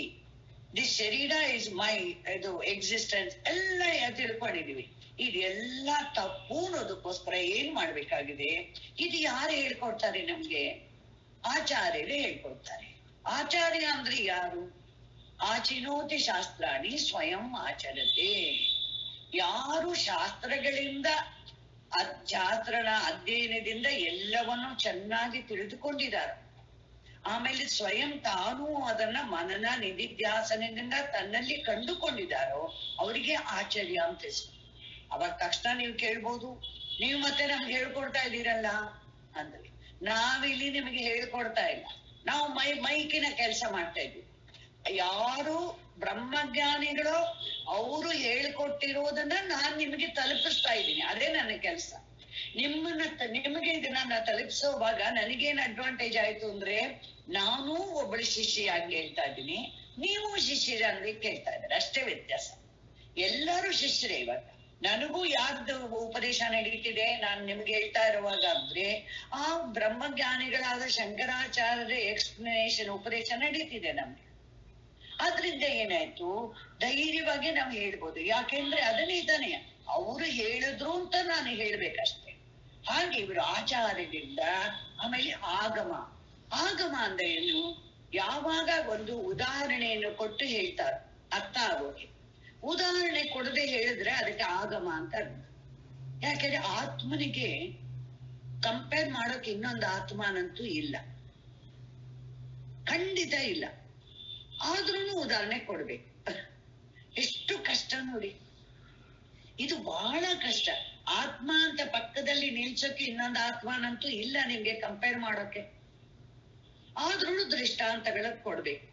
this ಶರೀರ ಇಸ್ ಮೈ ಇದು ಎಕ್ಸಿಸ್ಟೆನ್ಸ್, ಎಲ್ಲ ತಿಳ್ಕೊಂಡಿದೀವಿ. ಇದೆಲ್ಲ ತಪ್ಪು ಅನ್ನೋದಕ್ಕೋಸ್ಕರ ಏನ್ ಮಾಡ್ಬೇಕಾಗಿದೆ, ಇದು ಯಾರು ಹೇಳ್ಕೊಡ್ತಾರೆ ನಮ್ಗೆ? ಆಚಾರ್ಯರೇ ಹೇಳ್ಕೊಡ್ತಾರೆ. ಆಚಾರ್ಯ ಅಂದ್ರೆ ಯಾರು? ಆಚಿನೋತಿ ಶಾಸ್ತ್ರಾಣಿ ಸ್ವಯಂ ಆಚರತೆ. ಯಾರು ಶಾಸ್ತ್ರಗಳಿಂದ ಶಾಸ್ತ್ರನ ಅಧ್ಯಯನದಿಂದ ಎಲ್ಲವನ್ನು ಚೆನ್ನಾಗಿ ತಿಳಿದುಕೊಂಡಿದ್ದಾರೆ, ಆಮೇಲೆ ಸ್ವಯಂ ತಾನು ಅದನ್ನ ಮನನ ನಿಧಿಧ್ಯಾಸನದಿಂದ ತನ್ನಲ್ಲಿ ಕಂಡುಕೊಂಡಿದ್ದಾರೋ ಅವರಿಗೆ ಆಚಾರ್ಯ ಅಂತ ಹೆಸರು. ಅವಾಗ ತಕ್ಷಣ ನೀವು ಕೇಳ್ಬೋದು, ನೀವು ಮತ್ತೆ ನಮ್ಗೆ ಹೇಳ್ಕೊಡ್ತಾ ಇದ್ದೀರಲ್ಲ ಅಂದ್ರೆ. ನಾವಿಲ್ಲಿ ನಿಮಗೆ ಹೇಳ್ಕೊಡ್ತಾ ಇಲ್ಲ, ನಾವು ಮೈಕಿನ ಕೆಲಸ ಮಾಡ್ತಾ ಇದ್ವಿ. ಯಾರು ಬ್ರಹ್ಮಜ್ಞಾನಿಗಳು ಅವರು ಹೇಳ್ಕೊಟ್ಟಿರೋದನ್ನ ನಾನ್ ನಿಮಗೆ ತಲುಪಿಸ್ತಾ ಇದ್ದೀನಿ, ಅದೇ ನನ್ನ ಕೆಲಸ. ನಿಮಗೆ ಇದನ್ನ ತಲುಪಿಸೋವಾಗ ನನಗೇನ್ ಅಡ್ವಾಂಟೇಜ್ ಆಯ್ತು ಅಂದ್ರೆ, ನಾನು ಒಬ್ಬಳು ಶಿಷ್ಯಾಗಿ ಹೇಳ್ತಾ ಇದ್ದೀನಿ, ನೀವು ಶಿಷ್ಯರಾಗಿ ಕೇಳ್ತಾ ಇದ್ದಾರೆ, ಅಷ್ಟೇ ವ್ಯತ್ಯಾಸ. ಎಲ್ಲರೂ ಶಿಷ್ಯರೇ. ಇವಾಗ ನನಗೂ ಯಾರ್ದು ಉಪದೇಶ ನಡೀತಿದೆ ನಾನು ನಿಮ್ಗೆ ಹೇಳ್ತಾ ಇರುವಾಗ ಅಂದ್ರೆ, ಆ ಬ್ರಹ್ಮಜ್ಞಾನಿಗಳಾದ ಶಂಕರಾಚಾರ್ಯರ ಎಕ್ಸ್ಪ್ಲನೇಷನ್ ಉಪದೇಶ ನಡೀತಿದೆ ನಮ್ಗೆ. ಆದ್ರಿಂದ ಏನಾಯ್ತು, ಧೈರ್ಯವಾಗಿ ನಾವು ಹೇಳ್ಬೋದು. ಯಾಕೆಂದ್ರೆ ಅದನ್ನೇ ತಾನೆ ಅವರು ಹೇಳಿದ್ರು ಅಂತ ನಾನು ಹೇಳ್ಬೇಕಷ್ಟೆ. ಹಾಗೆ ಇವರು ಆಚಾರ್ಯರಿಂದ. ಆಮೇಲೆ ಆಗಮ. ಆಗಮ ಅಂದ್ರೆ ಏನು? ಯಾವಾಗ ಒಂದು ಉದಾಹರಣೆಯನ್ನು ಕೊಟ್ಟು ಹೇಳ್ತಾರೆ ಅರ್ಥ ಆಗೋಕೆ. ಉದಾಹರಣೆ ಕೊಡದೆ ಹೇಳಿದ್ರೆ ಅದಕ್ಕೆ ಆಗಮ ಅಂತ ಅರ್ಥ. ಯಾಕೆಂದ್ರೆ ಆತ್ಮನಿಗೆ ಕಂಪೇರ್ ಮಾಡೋಕೆ ಇನ್ನೊಂದು ಆತ್ಮನಂತೂ ಇಲ್ಲ, ಖಂಡಿತ ಇಲ್ಲ. ಆದ್ರೂನು ಉದಾಹರಣೆ ಕೊಡ್ಬೇಕು. ಎಷ್ಟು ಕಷ್ಟ ನೋಡಿ, ಇದು ಬಹಳ ಕಷ್ಟ. ಆತ್ಮ ಅಂತ ಪಕ್ಕದಲ್ಲಿ ನಿಲ್ಸೋಕೆ ಇನ್ನೊಂದು ಆತ್ಮನಂತೂ ಇಲ್ಲ ನಿಮ್ಗೆ ಕಂಪೇರ್ ಮಾಡೋಕೆ. ಆದ್ರೂ ದೃಷ್ಟಾಂತಗಳ ಕೊಡ್ಬೇಕು.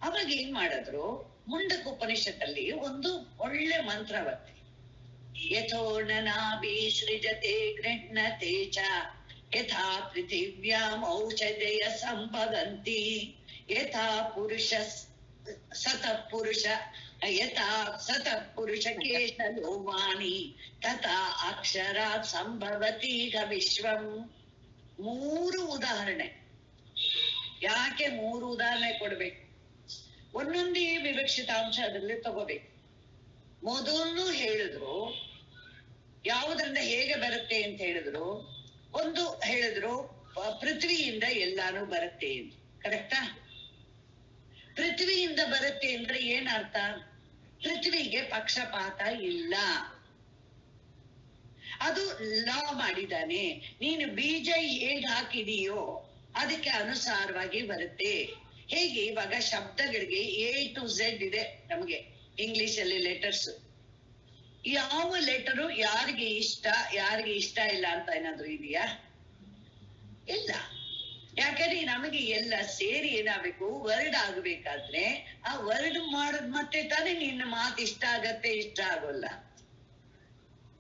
ಅವಾಗ ಏನ್ ಮಾಡಿದ್ರು, ಮುಂಡಕ ಉಪನಿಷತ್ತಲ್ಲಿ ಒಂದು ಒಳ್ಳೆ ಮಂತ್ರ ಬರುತ್ತೆ. ಯಥೋರ್ಣನಾಭಿ ಸೃಜತೆ ಗೃಹ್ಣತೆ ಚ ಯಥಾ ಪೃಥಿವ್ಯಾಂ ಔಷಧಯ ಸಂಭವಂತಿ ಯಥಾ ಪುರುಷ ಸತಃ ಪುರುಷ ಯಥಾ ಸತಃ ಪುರುಷ ಕೇಶ ಲೋಮಾನಿ ತಥಾ ಅಕ್ಷರಾತ್ ಸಂಭವತೀಗ ವಿಶ್ವಂ. 3 ಉದಾಹರಣೆ. ಯಾಕೆ 3 ಉದಾಹರಣೆ ಕೊಡ್ಬೇಕು? ಒಂದೊಂದೇ ವಿವಕ್ಷಿತಾಂಶ ಅದರಲ್ಲಿ ತಗೋಬೇಕು. ಮೊದಲು ಹೇಳಿದ್ರು ಯಾವುದರಿಂದ ಹೇಗೆ ಬರುತ್ತೆ ಅಂತ ಹೇಳಿದ್ರು. ಒಂದು ಹೇಳಿದ್ರು ಪೃಥ್ವಿಯಿಂದ ಎಲ್ಲಾನು ಬರುತ್ತೆ ಅಂತ. ಕರೆಕ್ಟಾ? ಪೃಥ್ವಿಯಿಂದ ಬರುತ್ತೆ ಅಂದ್ರೆ ಏನ್ ಅರ್ಥ? ಪೃಥ್ವಿಗೆ ಪಕ್ಷಪಾತ ಇಲ್ಲ, ಅದು ಲಾ ಮಾಡಿದಾನೆ. ನೀನು ಬೀಜ ಹೇಗ್ ಹಾಕಿದೀಯೋ ಅದಕ್ಕೆ ಅನುಸಾರವಾಗಿ ಬರುತ್ತೆ. ಹೇಗೆ ಇವಾಗ ಶಬ್ದಗಳಿಗೆ A to Z ಇದೆ ನಮ್ಗೆ ಇಂಗ್ಲಿಷ್ ಅಲ್ಲಿ ಲೆಟರ್ಸ್. ಯಾವ ಲೆಟರು ಯಾರಿಗೆ ಇಷ್ಟ ಇಲ್ಲ ಅಂತ ಏನಾದ್ರು ಇದೆಯಾ? ಇಲ್ಲ. ಯಾಕಂದ್ರೆ ನಮಗೆ ಎಲ್ಲ ಸೇರಿ ಏನಾಗಬೇಕು, ವರ್ಡ್ ಆಗ್ಬೇಕಾದ್ರೆ ಆ ವರ್ಡ್ ಮಾಡದ್ ಮತ್ತೆ ತಾನೇ ನಿನ್ನ ಮಾತು ಇಷ್ಟ ಆಗತ್ತೆ, ಇಷ್ಟ ಆಗೋಲ್ಲ.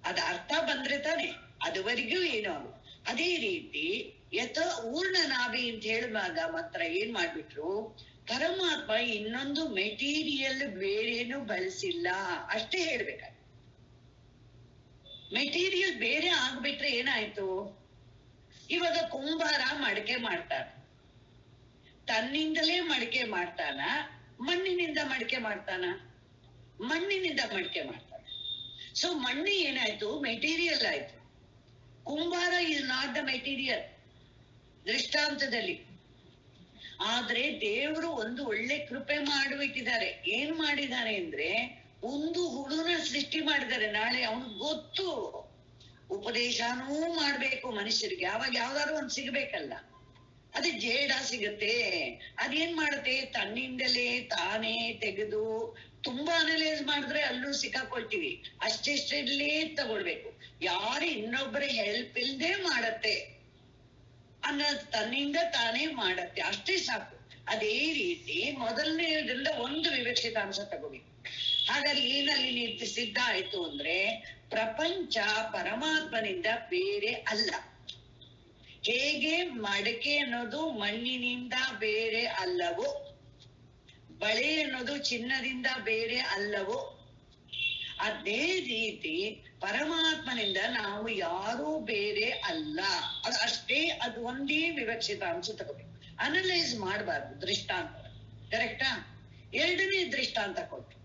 ಅದ ಅರ್ಥ ಬಂದ್ರೆ ತಾನೆ, ಅದುವರೆಗೂ ಏನೋ. ಅದೇ ರೀತಿ ಊರ್ಣನಾಭಿ ಅಂತ ಹೇಳುವಾಗ ಮಾತ್ರ ಏನ್ ಮಾಡ್ಬಿಟ್ರು, ಪರಮಾತ್ಮ ಇನ್ನೊಂದು ಮೆಟೀರಿಯಲ್ ಬೇರೇನು ಬಳಸಿಲ್ಲ ಅಷ್ಟೇ ಹೇಳ್ಬೇಕಾಗ. ಮೆಟೀರಿಯಲ್ ಬೇರೆ ಆಗ್ಬಿಟ್ರೆ ಏನಾಯ್ತು, ಇವಾಗ ಕುಂಬಾರ ಮಡಿಕೆ ಮಾಡ್ತಾನ, ತನ್ನಿಂದಲೇ ಮಡಿಕೆ ಮಾಡ್ತಾನ, ಮಣ್ಣಿನಿಂದ ಮಡಿಕೆ ಮಾಡ್ತಾನ? ಮಣ್ಣಿನಿಂದ ಮಡಿಕೆ ಮಾಡ್ತಾನೆ. ಸೊ ಮಣ್ಣು ಏನಾಯ್ತು? ಮೆಟೀರಿಯಲ್ ಆಯ್ತು. ಕುಂಬಾರ ಇಸ್ ನಾಟ್ ದ ಮೆಟೀರಿಯಲ್ ದೃಷ್ಟಾಂತದಲ್ಲಿ. ಆದ್ರೆ ದೇವರು ಒಂದು ಒಳ್ಳೆ ಕೃಪೆ ಮಾಡಿಬಿಟ್ಟಿದ್ದಾರೆ. ಏನ್ ಮಾಡಿದ್ದಾರೆ ಅಂದ್ರೆ, ಒಂದು ಹುಡುನ ಸೃಷ್ಟಿ ಮಾಡಿದ್ದಾರೆ. ನಾಳೆ ಅವನಿಗೆ ಗೊತ್ತು, ಉಪದೇಶನೂ ಮಾಡ್ಬೇಕು ಮನುಷ್ಯರಿಗೆ. ಯಾವಾಗ ಯಾವ್ದಾದ್ರು ಒಂದ್ ಸಿಗ್ಬೇಕಲ್ಲ. ಅದೇ ಜೇಡ ಸಿಗುತ್ತೆ, ಅದೇನ್ ಮಾಡುತ್ತೆ? ತನ್ನಿಂದಲೇ ತಾನೇ ತೆಗೆದು, ತುಂಬಾ ಅನಲೈಸ್ ಮಾಡಿದ್ರೆ ಅಲ್ಲೂ ಸಿಕ್ಕಾಕೊಳ್ತೀವಿ. ಅಷ್ಟಿಷ್ಟೇ ತಗೊಳ್ಬೇಕು. ಯಾರು ಇನ್ನೊಬ್ಬರ ಹೆಲ್ಪ್ ಇಲ್ದೆ ಮಾಡತ್ತೆ ಅನ್ನೋದು ತನ್ನಿಂದ ತಾನೇ ಮಾಡತ್ತೆ, ಅಷ್ಟೇ ಸಾಕು. ಅದೇ ರೀತಿ ಮೊದಲನೇದ್ರಿಂದ ಒಂದು ವಿವಕ್ಷಿತಾಂಶ ತಗೋಬೇಕು. ಹಾಗಾಗಿ ಏನಲ್ಲಿ ಸಿದ್ಧ ಆಯ್ತು ಅಂದ್ರೆ, ಪ್ರಪಂಚ ಪರಮಾತ್ಮನಿಂದ ಬೇರೆ ಅಲ್ಲ. ಹೇಗೆ ಮಡಕೆ ಅನ್ನೋದು ಮಣ್ಣಿನಿಂದ ಬೇರೆ ಅಲ್ಲವೋ, ಬಳೆ ಅನ್ನೋದು ಚಿನ್ನದಿಂದ ಬೇರೆ ಅಲ್ಲವೋ, ಅದೇ ರೀತಿ ಪರಮಾತ್ಮನಿಂದ ನಾವು ಯಾರೂ ಬೇರೆ ಅಲ್ಲ. ಅದು ಅಷ್ಟೇ, ಅದು ಒಂದೇ ವಿವಕ್ಷಿತಾಂಶ ತಗೋಬೇಕು. ಅನಲೈಸ್ ಮಾಡಬಾರ್ದು ದೃಷ್ಟಾಂತ. ಕರೆಕ್ಟಾ? ಎರಡನೇ ದೃಷ್ಟಾಂತ ಕೊಟ್ಟು,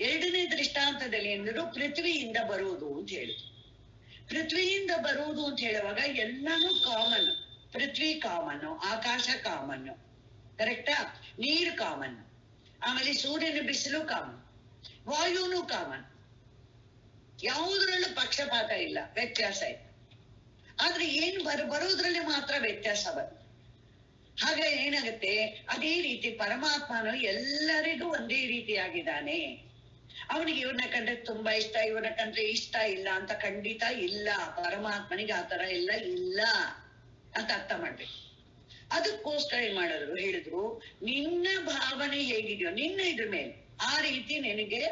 ಎರಡನೇ ದೃಷ್ಟಾಂತದಲ್ಲಿ ಎಂದರು ಪೃಥ್ವಿಯಿಂದ ಬರುವುದು ಅಂತ ಹೇಳಿದ್ರು. ಪೃಥ್ವಿಯಿಂದ ಬರುವುದು ಅಂತ ಹೇಳುವಾಗ ಎಲ್ಲಾನು ಕಾಮನ್. ಪೃಥ್ವಿ ಕಾಮನ್ನು, ಆಕಾಶ ಕಾಮನ್ನು, ಕರೆಕ್ಟಾ? ನೀರು ಕಾಮನ್, ಆಮೇಲೆ ಸೂರ್ಯನ ಬಿಸಿಲು ಕಾಮನ್, ವಾಯುನು ಕಾಮನ್. ಯಾವುದ್ರಲ್ಲೂ ಪಕ್ಷಪಾತ ಇಲ್ಲ, ವ್ಯತ್ಯಾಸ ಇಲ್ಲ. ಆದ್ರೆ ಏನ್ ಬರೋದ್ರಲ್ಲಿ ಮಾತ್ರ ವ್ಯತ್ಯಾಸ ಬರುತ್ತೆ. ಹಾಗೆ ಏನಾಗುತ್ತೆ? ಅದೇ ರೀತಿ ಪರಮಾತ್ಮನು ಎಲ್ಲರಿಗೂ ಒಂದೇ ರೀತಿಯಾಗಿದ್ದಾನೆ. ಅವನಿಗೆ ಇವ್ರನ್ನ ಕಂಡ್ರೆ ತುಂಬಾ ಇಷ್ಟ, ಇವ್ರನ್ನ ಕಂಡ್ರೆ ಇಷ್ಟ ಇಲ್ಲ ಅಂತ ಖಂಡಿತ ಇಲ್ಲ. ಪರಮಾತ್ಮನಿಗೆ ಆತರ ಎಲ್ಲ ಇಲ್ಲ ಅಂತ ಅರ್ಥ ಮಾಡ್ಬೇಕು. ಅದಕ್ಕೋಸ್ಕರ ಏನ್ ಮಾಡಿದ್ರು? ಹೇಳಿದ್ರು, ನಿನ್ನ ಭಾವನೆ ಹೇಗಿದೆಯೋ ನಿನ್ನ ಇದ್ರ ಮೇಲೆ ಆ ರೀತಿ ನಿನಗೆ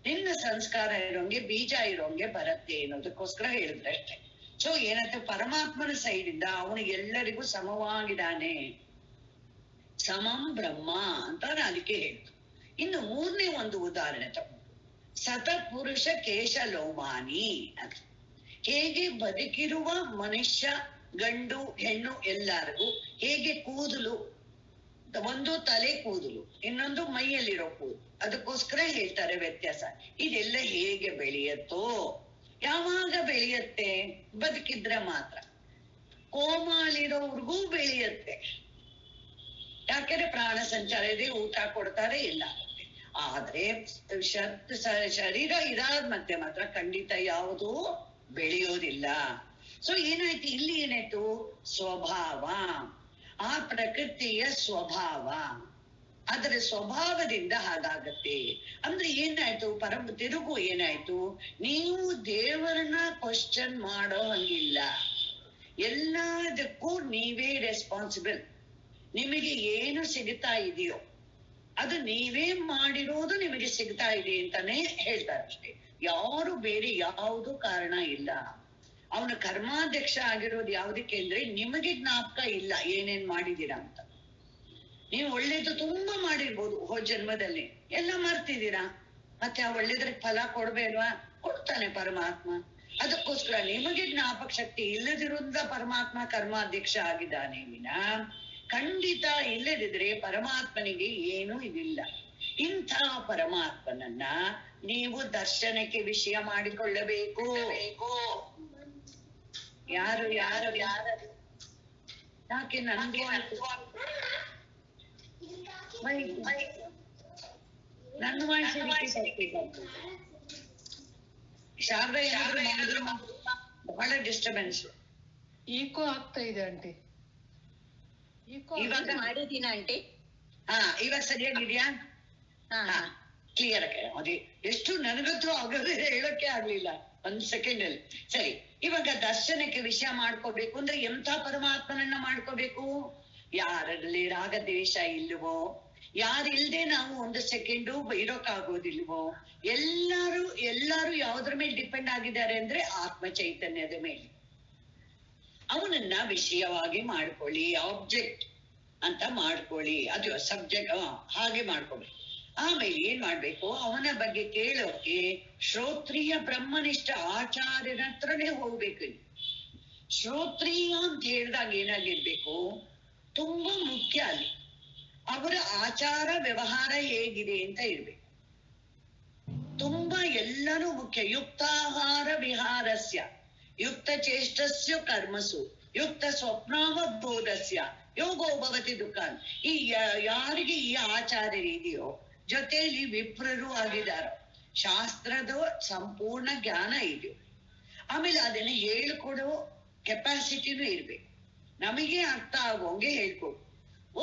ನಿನ್ನ ಸಂಸ್ಕಾರ ಇರೋಂಗೆ, ಬೀಜ ಇರೋಂಗೆ ಬರತ್ತೆ ಅನ್ನೋದಕ್ಕೋಸ್ಕರ ಹೇಳಿದ್ರೆ ಅಷ್ಟೇ. ಸೊ ಏನಂತ, ಪರಮಾತ್ಮನ ಸೈಡ್ ಇಂದ ಅವನಿಗೆ ಎಲ್ಲರಿಗೂ ಸಮವಾಗಿದ್ದಾನೆ, ಸಮಂ ಬ್ರಹ್ಮ ಅಂತ ಅದಕ್ಕೆ ಹೇಳಿದ್ರು. ಇನ್ನು ಮೂರನೇ ಒಂದು ಉದಾಹರಣೆ ತಗೊಂಡು, ಸತಪುರುಷ ಕೇಶ ಲೋಮಾನಿ ಅಂತ. ಹೇಗೆ ಬದುಕಿರುವ ಮನುಷ್ಯ, ಗಂಡು ಹೆಣ್ಣು ಎಲ್ಲರಿಗೂ ಹೇಗೆ ಕೂದಲು, ಒಂದು ತಲೆ ಕೂದಲು, ಇನ್ನೊಂದು ಮೈಯಲ್ಲಿರೋ ಕೂದಲು, ಅದಕ್ಕೋಸ್ಕರ ಹೇಳ್ತಾರೆ ವ್ಯತ್ಯಾಸ. ಇದೆಲ್ಲ ಹೇಗೆ ಬೆಳೆಯತ್ತೋ, ಯಾವಾಗ ಬೆಳೆಯತ್ತೆ? ಬದುಕಿದ್ರೆ ಮಾತ್ರ. ಕೋಮಾಲಿರೋರ್ಗೂ ಬೆಳೆಯತ್ತೆ, ಯಾಕೆಂದ್ರೆ ಪ್ರಾಣ ಸಂಚಾರ ಇದೆ, ಊಟ ಕೊಡ್ತಾರೆ, ಇಲ್ಲ. ಆದ್ರೆ ಶರೀರ ಇದಾದ ಮತ್ತೆ ಮಾತ್ರ ಖಂಡಿತ ಯಾವುದೂ ಬೆಳೆಯೋದಿಲ್ಲ. ಸೊ ಏನಾಯ್ತು ಇಲ್ಲಿ? ಏನಾಯ್ತು? ಸ್ವಭಾವ, ಆ ಪ್ರಕೃತಿಯ ಸ್ವಭಾವ, ಅದರ ಸ್ವಭಾವದಿಂದ ಹಾಗಾಗತ್ತೆ. ಅಂದ್ರೆ ಏನಾಯ್ತು? ತಿರುಗು ಏನಾಯ್ತು? ನೀವು ದೇವರನ್ನ ಕ್ವಶನ್ ಮಾಡೋ ಹಂಗಿಲ್ಲ, ಎಲ್ಲದಕ್ಕೂ ನೀವೇ ರೆಸ್ಪಾನ್ಸಿಬಲ್. ನಿಮಗೆ ಏನು ಸಿಗ್ತಾ ಇದೆಯೋ ಅದು ನೀವೇ ಮಾಡಿರೋದು ನಿಮಗೆ ಸಿಗ್ತಾ ಇದೆ ಅಂತಾನೆ ಹೇಳ್ತಾರೆ ಅಷ್ಟೇ. ಯಾರು ಬೇರೆ ಯಾವುದು ಕಾರಣ ಇಲ್ಲ. ಅವನ ಕರ್ಮಾಧ್ಯಕ್ಷ ಆಗಿರೋದು ಯಾವ್ದಕ್ಕೆ ಅಂದ್ರೆ, ನಿಮಗೆ ಜ್ಞಾಪಕ ಇಲ್ಲ ಏನೇನ್ ಮಾಡಿದೀರಾ ಅಂತ. ನೀವು ಒಳ್ಳೇದು ತುಂಬಾ ಮಾಡಿರ್ಬೋದು ಜನ್ಮದಲ್ಲಿ, ಎಲ್ಲ ಮರ್ತಿದ್ದೀರಾ. ಮತ್ತೆ ಆ ಒಳ್ಳೇದ್ರ ಫಲ ಕೊಡ್ಬೇಡ್ವಾ? ಕೊಡ್ತಾನೆ ಪರಮಾತ್ಮ. ಅದಕ್ಕೋಸ್ಕರ ನಿಮಗೆ ಜ್ಞಾಪಕ ಶಕ್ತಿ ಇಲ್ಲದಿರೋದ್ರಿಂದ ಪರಮಾತ್ಮ ಕರ್ಮಾಧ್ಯಕ್ಷ ಆಗಿದ್ದಾನೆ ವಿನ ಖಂಡಿತ ಇಲ್ಲದಿದ್ರೆ ಪರಮಾತ್ಮನಿಗೆ ಏನೂ ಇದಿಲ್ಲ. ಇಂಥ ಪರಮಾತ್ಮನನ್ನ ನೀವು ದರ್ಶನಕ್ಕೆ ವಿಷಯ ಮಾಡಿಕೊಳ್ಳಬೇಕು. ಯಾರು ಯಾರು ಯಾರು ಯಾಕೆ ನನ್ಗೆ ನನ್ನ ಶಾರದಾ ಬಹಳ ಡಿಸ್ಟರ್ಬೆನ್ಸ್, ಈಕೋ ಆಗ್ತಾ ಇದೆ ಆಂಟಿ. ಇವಾಗ ಮಾಡಿದೀನ ಆಂಟಿ? ಇವಾಗ ಸರಿಯಾಗಿದ್ಯಾ? ಕ್ಲಿಯರ್ ಅದೇ ಎಷ್ಟು ನನಗಂತೂ ಆಗದೆ ಹೇಳಕ್ಕೆ ಆಗ್ಲಿಲ್ಲ ಒಂದ್ ಸೆಕೆಂಡ್ ಅಲ್ಲಿ. ಸರಿ, ಇವಾಗ ದರ್ಶನಕ್ಕೆ ವಿಷಯ ಮಾಡ್ಕೋಬೇಕು ಅಂದ್ರೆ ಎಂಥ ಪರಮಾತ್ಮನನ್ನ ಮಾಡ್ಕೋಬೇಕು? ಯಾರಲ್ಲಿ ರಾಗದ್ವೇಷ ಇಲ್ವೋ, ಯಾರಿಲ್ದೆ ನಾವು ಒಂದು ಸೆಕೆಂಡು ಇರೋಕ್ಕಾಗೋದಿಲ್ವೋ, ಎಲ್ಲಾರು ಯಾವ್ದ್ರ ಮೇಲೆ ಡಿಪೆಂಡ್ ಆಗಿದ್ದಾರೆ ಅಂದ್ರೆ ಆತ್ಮ ಚೈತನ್ಯದ ಮೇಲೆ. ಅವನನ್ನ ವಿಷಯವಾಗಿ ಮಾಡ್ಕೊಳ್ಳಿ, ಆಬ್ಜೆಕ್ಟ್ ಅಂತ ಮಾಡ್ಕೊಳ್ಳಿ, ಅದು ಸಬ್ಜೆಕ್ಟ್ ಹಾಗೆ ಮಾಡ್ಕೊಬೇಕು. ಆಮೇಲೆ ಏನ್ ಮಾಡ್ಬೇಕು? ಅವನ ಬಗ್ಗೆ ಕೇಳೋಕೆ ಶ್ರೋತ್ರಿಯ ಬ್ರಹ್ಮನಿಷ್ಠ ಆಚಾರ್ಯರ ಹತ್ರನೇ ಹೋಗ್ಬೇಕು. ಶ್ರೋತ್ರಿಯ ಅಂತ ಹೇಳಿದಾಗ ಏನಾಗಿರ್ಬೇಕು, ತುಂಬಾ ಮುಖ್ಯ ಅಲ್ಲಿ ಅವರ ಆಚಾರ ವ್ಯವಹಾರ ಹೇಗಿದೆ ಅಂತ ಇರ್ಬೇಕು. ತುಂಬಾ ಎಲ್ಲನೂ ಮುಖ್ಯ. ಯುಕ್ತಾಹಾರ ವಿಹಾರಸ್ಯ ಯುಕ್ತ ಚೇಷ್ಟಸ್ಯ ಕರ್ಮಸು ಯುಕ್ತ ಸ್ವಪ್ನಾವಬೋಧಸ್ಯ ಯೋಗೋ ಭವತಿ ದುಃಖಾನ್. ಈ ಯಾರಿಗೆ ಈ ಆಚಾರ್ಯ ಇದೆಯೋ, ಜೊತೆಯಲ್ಲಿ ವಿಪ್ರರು ಆಗಿದಾರೋ, ಶಾಸ್ತ್ರದ ಸಂಪೂರ್ಣ ಜ್ಞಾನ ಇದೆಯೋ, ಆಮೇಲೆ ಅದನ್ನ ಹೇಳ್ಕೊಡೋ ಕೆಪಾಸಿಟಿನೂ ಇರ್ಬೇಕು. ನಮಗೆ ಅರ್ಥ ಆಗೋಂಗೆ ಹೇಳ್ಕೊಡು.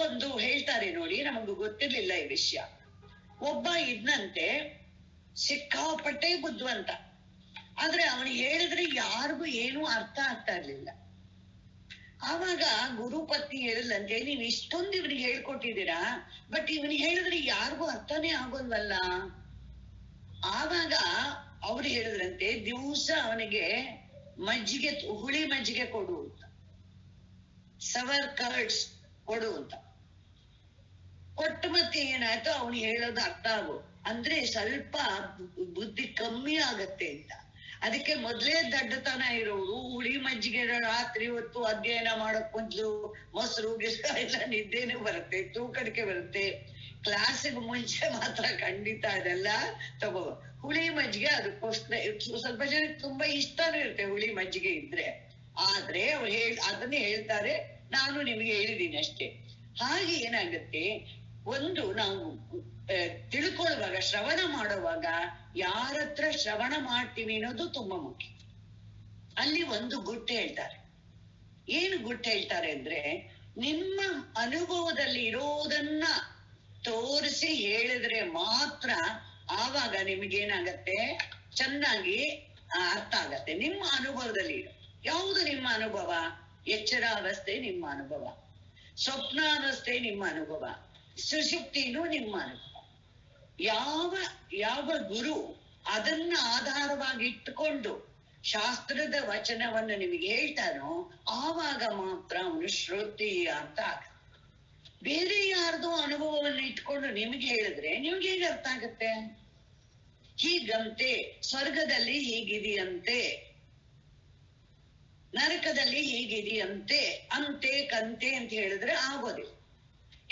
ಒಂದು ಹೇಳ್ತಾರೆ ನೋಡಿ, ನಮಗೂ ಗೊತ್ತಿರ್ಲಿಲ್ಲ ಈ ವಿಷಯ. ಒಬ್ಬ ಇದ್ನಂತೆ ಸಿಕ್ಕಾಪಟ್ಟೆ ಬುದ್ಧಿವಂತ, ಆದ್ರೆ ಅವನು ಹೇಳಿದ್ರೆ ಯಾರಿಗೂ ಏನೂ ಅರ್ಥ ಆಗ್ತಾ ಇರ್ಲಿಲ್ಲ. ಆವಾಗ ಗುರುಪತ್ನಿ ಹೇಳಿದ್ಲಂತೆ, ನೀವ್ ಇಷ್ಟೊಂದು ಇವನಿಗೆ ಹೇಳ್ಕೊಟ್ಟಿದ್ದೀರಾ, ಬಟ್ ಇವನಿಗೆ ಹೇಳಿದ್ರೆ ಯಾರಿಗೂ ಅರ್ಥನೇ ಆಗೋಲ್ವಲ್ಲ. ಆವಾಗ ಅವ್ರು ಹೇಳಿದ್ರಂತೆ, ದಿವಸ ಅವನಿಗೆ ಮಜ್ಜಿಗೆ, ಹುಳಿ ಮಜ್ಜಿಗೆ ಕೊಡು ಅಂತ, ಸವರ್ ಕರ್ಡ್ಸ್ ಕೊಡು ಅಂತ ಕೊಟ್ಟು. ಮತ್ತೆ ಏನಾಯ್ತು, ಅವನು ಹೇಳೋದು ಅರ್ಥ ಆಗು ಅಂದ್ರೆ ಸ್ವಲ್ಪ ಬುದ್ಧಿ ಕಮ್ಮಿ ಆಗತ್ತೆ ಅಂತ. ಅದಕ್ಕೆ ಮೊದ್ಲೇ ದಡ್ಡತನ ಇರೋರು ಹುಳಿ ಮಜ್ಜಿಗೆ ರಾತ್ರಿ ಹೊತ್ತು ಅಧ್ಯಯನ ಮಾಡಕ್ ಮೊದ್ಲು ಮೊಸರು ಗಿಸ ಎಲ್ಲ ನಿದ್ದೆನೂ ಬರುತ್ತೆ, ತೂಕಡಿಕೆ ಬರುತ್ತೆ. ಕ್ಲಾಸಿಗೆ ಮುಂಚೆ ಮಾತ್ರ ಖಂಡಿತ ಅದೆಲ್ಲ ತಗೋ. ಹುಳಿ ಮಜ್ಜಿಗೆ ಅದಕ್ಕೋಸ್ಕರ ಸ್ವಲ್ಪ ಜನಕ್ಕೆ ತುಂಬಾ ಇಷ್ಟನೂ ಇರುತ್ತೆ ಹುಳಿ ಮಜ್ಜಿಗೆ ಇದ್ರೆ. ಆದ್ರೆ ಅವ್ರು ಅದನ್ನೇ ಹೇಳ್ತಾರೆ, ನಾನು ನಿಮ್ಗೆ ಹೇಳಿದೀನಿ ಅಷ್ಟೇ. ಹಾಗೆ ಏನಾಗುತ್ತೆ, ಒಂದು ನಾವು ತಿಳ್ಕೊಳ್ಳುವಾಗ, ಶ್ರವಣ ಮಾಡುವಾಗ ಯಾರ ಹತ್ರ ಶ್ರವಣ ಮಾಡ್ತೀವಿ ಅನ್ನೋದು ತುಂಬಾ ಮುಖ್ಯ. ಅಲ್ಲಿ ಒಂದು ಗುಟ್ಟು ಹೇಳ್ತಾರೆ. ಏನು ಗುಟ್ಟು ಹೇಳ್ತಾರೆ ಅಂದ್ರೆ, ನಿಮ್ಮ ಅನುಭವದಲ್ಲಿ ಇರೋದನ್ನ ತೋರಿಸಿ ಹೇಳಿದ್ರೆ ಮಾತ್ರ ಆವಾಗ ನಿಮ್ಗೇನಾಗತ್ತೆ, ಚೆನ್ನಾಗಿ ಅರ್ಥ ಆಗತ್ತೆ. ನಿಮ್ಮ ಅನುಭವದಲ್ಲಿ ಯಾವುದು ನಿಮ್ಮ ಅನುಭವ? ಎಚ್ಚರಾವಸ್ಥೆ ನಿಮ್ಮ ಅನುಭವ, ಸ್ವಪ್ನಾವಸ್ಥೆ ನಿಮ್ಮ ಅನುಭವ, ಸುಷುಪ್ತಿನೂ ನಿಮ್ಮ ಅನುಭವ. ಯಾವ ಗುರು ಅದನ್ನ ಆಧಾರವಾಗಿ ಇಟ್ಟುಕೊಂಡು ಶಾಸ್ತ್ರದ ವಚನವನ್ನು ನಿಮಗೆ ಹೇಳ್ತಾನೋ, ಆವಾಗ ಮಾತ್ರ ಅವನು ಶ್ರೋತ್ರಿಯ ಅಂತ ಆಗುತ್ತೆ. ಬೇರೆ ಯಾರ್ದೋ ಅನುಭವವನ್ನು ಇಟ್ಕೊಂಡು ನಿಮ್ಗೆ ಹೇಳಿದ್ರೆ ನಿಮ್ಗೆ ಹೇಗೆ ಅರ್ಥ ಆಗತ್ತೆ? ಹೀಗಂತೆ, ಸ್ವರ್ಗದಲ್ಲಿ ಹೀಗಿದೆಯಂತೆ, ನರಕದಲ್ಲಿ ಹೀಗಿದೆಯಂತೆ, ಅಂತೆ ಕಂತೆ ಅಂತ ಹೇಳಿದ್ರೆ ಆಗೋದಿಲ್ಲ.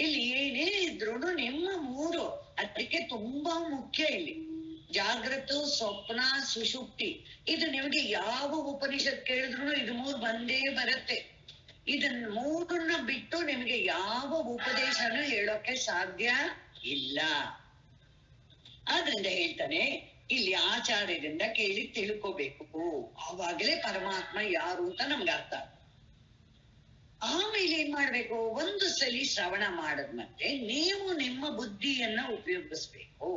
ಇಲ್ಲಿ ಏನೇ ಇದ್ರು ನಿಮ್ಮ ಮೂರು, ಅದಕ್ಕೆ ತುಂಬಾ ಮುಖ್ಯ ಇಲ್ಲಿ ಜಾಗೃತ, ಸ್ವಪ್ನ, ಸುಷುಪ್ತಿ. ಇದು ನಿಮಗೆ ಯಾವ ಉಪನಿಷತ್ ಕೇಳಿದ್ರು ಇದು ಮೂರು ಬಂದೇ ಬರುತ್ತೆ. ಇದನ್ನ ಮೂರನ್ನ ಬಿಟ್ಟು ನಿಮಗೆ ಯಾವ ಉಪದೇಶನೂ ಹೇಳೋಕೆ ಸಾಧ್ಯ ಇಲ್ಲ. ಆದ್ರಿಂದ ಹೇಳ್ತಾನೆ, ಇಲ್ಲಿ ಆಚಾರ್ಯರಿಂದ ಕೇಳಿ ತಿಳ್ಕೋಬೇಕು, ಆವಾಗಲೇ ಪರಮಾತ್ಮ ಯಾರು ಅಂತ ನಮ್ಗೆ ಅರ್ಥ. ಆಮೇಲೆ ಏನ್ ಮಾಡ್ಬೇಕು, ಒಂದು ಸಲಿ ಶ್ರವಣ ಮಾಡದ್ಮತ್ತೆ ನೀವು ನಿಮ್ಮ ಬುದ್ಧಿಯನ್ನ ಉಪಯೋಗಿಸ್ಬೇಕು,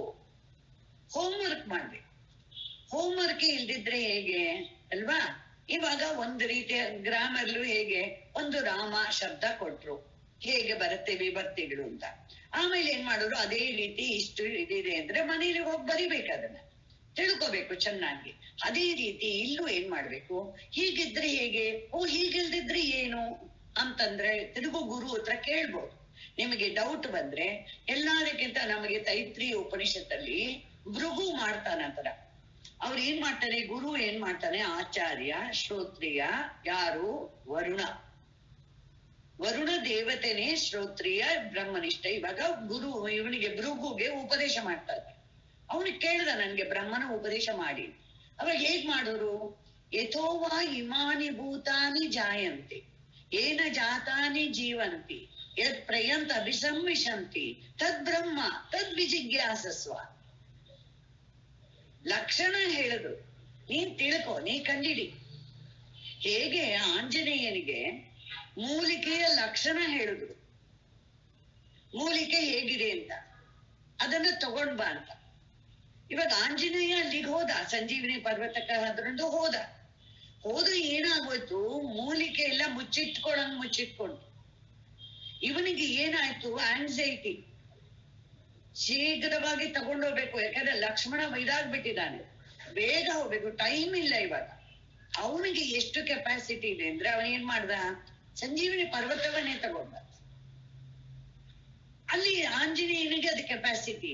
ಹೋಮ್ವರ್ಕ್ ಮಾಡ್ಬೇಕು. ಹೋಮ್ವರ್ಕ್ ಇಲ್ದಿದ್ರೆ ಹೇಗೆ ಅಲ್ವಾ? ಇವಾಗ ಒಂದು ರೀತಿಯ ಗ್ರಾಮರ್ಲು ಹೇಗೆ, ಒಂದು ರಾಮ ಶಬ್ದ ಕೊಟ್ರು, ಹೇಗೆ ಬರುತ್ತೆ ವಿಭಕ್ತಿಗಳು ಅಂತ. ಆಮೇಲೆ ಏನ್ ಮಾಡೋರು, ಅದೇ ರೀತಿ ಇಷ್ಟು ಇದಿದೆ ಅಂದ್ರೆ ಮನೇಲಿ ಹೋಗಿ ಬರಿಬೇಕು, ಅದನ್ನ ತಿಳ್ಕೋಬೇಕು ಚೆನ್ನಾಗಿ. ಅದೇ ರೀತಿ ಇಲ್ಲೂ ಏನ್ ಮಾಡ್ಬೇಕು, ಹೀಗಿದ್ರೆ ಹೇಗೆ, ಓ ಹೀಗಿಲ್ದಿದ್ರೆ ಏನು ಅಂತಂದ್ರೆ ತಿರುಗು ಗುರು ಹತ್ರ ಕೇಳ್ಬೋದು. ನಿಮಗೆ ಡೌಟ್ ಬಂದ್ರೆ, ಎಲ್ಲದಕ್ಕಿಂತ ನಮಗೆ ತೈತ್ರಿಯ ಉಪನಿಷತ್ತಲ್ಲಿ ಭೃಗು ಮಾಡ್ತಾನಂತರ. ಅವ್ರು ಏನ್ ಮಾಡ್ತಾನೆ, ಗುರು ಏನ್ ಮಾಡ್ತಾನೆ, ಆಚಾರ್ಯ ಶ್ರೋತ್ರಿಯ ಯಾರು, ವರುಣ. ವರುಣ ದೇವತೆನೇ ಶ್ರೋತ್ರಿಯ ಬ್ರಹ್ಮನಿಷ್ಠ. ಇವಾಗ ಗುರು ಇವನಿಗೆ ಭೃಗುಗೆ ಉಪದೇಶ ಮಾಡ್ತಾ ಇದ್ದ. ಅವನಿಗೆ ಕೇಳ್ದ, ನನ್ಗೆ ಬ್ರಹ್ಮನ ಉಪದೇಶ ಮಾಡಿ. ಅವಾಗ ಹೇಗ್ ಮಾಡೋರು, ಯಥೋವಾ ಇಮಾನಿ ಭೂತಾನಿ ಜಾಯಂತೆ ಏನ ಜಾತಾನಿ ಜೀವಂತಿ ಯದ್ ಪ್ರಯಂತ ಅಭಿಸಂವಿಶಂತಿ ತದ್ ಬ್ರಹ್ಮ ತದ್ ವಿಜಿಜ್ಞಾಸಸ್ವ. ಲಕ್ಷಣ ಹೇಳಿದ್ರು, ನೀನ್ ತಿಳ್ಕೊ, ನೀ ಕಂಡಿಡಿ. ಹೇಗೆ ಆಂಜನೇಯನಿಗೆ ಮೂಲಿಕೆಯ ಲಕ್ಷಣ ಹೇಳಿದ್ರು, ಮೂಲಿಕೆ ಹೇಗಿದೆ ಅಂತ, ಅದನ್ನ ತಗೊಂಡ್ ಬಾ ಅಂತ. ಇವಾಗ ಆಂಜನೇಯ ಅಲ್ಲಿಗೆ ಹೋದ, ಸಂಜೀವಿನಿ ಪರ್ವತಕ್ಕೆ ಅದ್ರಂದು ಹೋದ್ರೆ ಏನಾಗೋಯ್ತು, ಮೂಲಿಕೆ ಎಲ್ಲ ಮುಚ್ಚಿಟ್ಕೊಂಡು. ಇವನಿಗೆ ಏನಾಯ್ತು, ಆಂಗ್ಸೈಟಿ, ಶೀಘ್ರವಾಗಿ ತಗೊಂಡೋಗ್ಬೇಕು. ಯಾಕಂದ್ರೆ ಲಕ್ಷ್ಮಣ ಇದಾಗ್ಬಿಟ್ಟಿದ್ದಾನೆ, ಬೇಗ ಹೋಗ್ಬೇಕು, ಟೈಮ್ ಇಲ್ಲ ಇವಾಗ. ಅವನಿಗೆ ಎಷ್ಟು ಕೆಪಾಸಿಟಿ ಇದೆ ಅಂದ್ರೆ ಅವನ್ ಏನ್ ಮಾಡ್ದ, ಸಂಜೀವಿನಿ ಪರ್ವತವನ್ನೇ ತಗೊಂಡ. ಅಲ್ಲಿ ಆಂಜನೇಯನಿಗೆ ಅದು ಕೆಪಾಸಿಟಿ.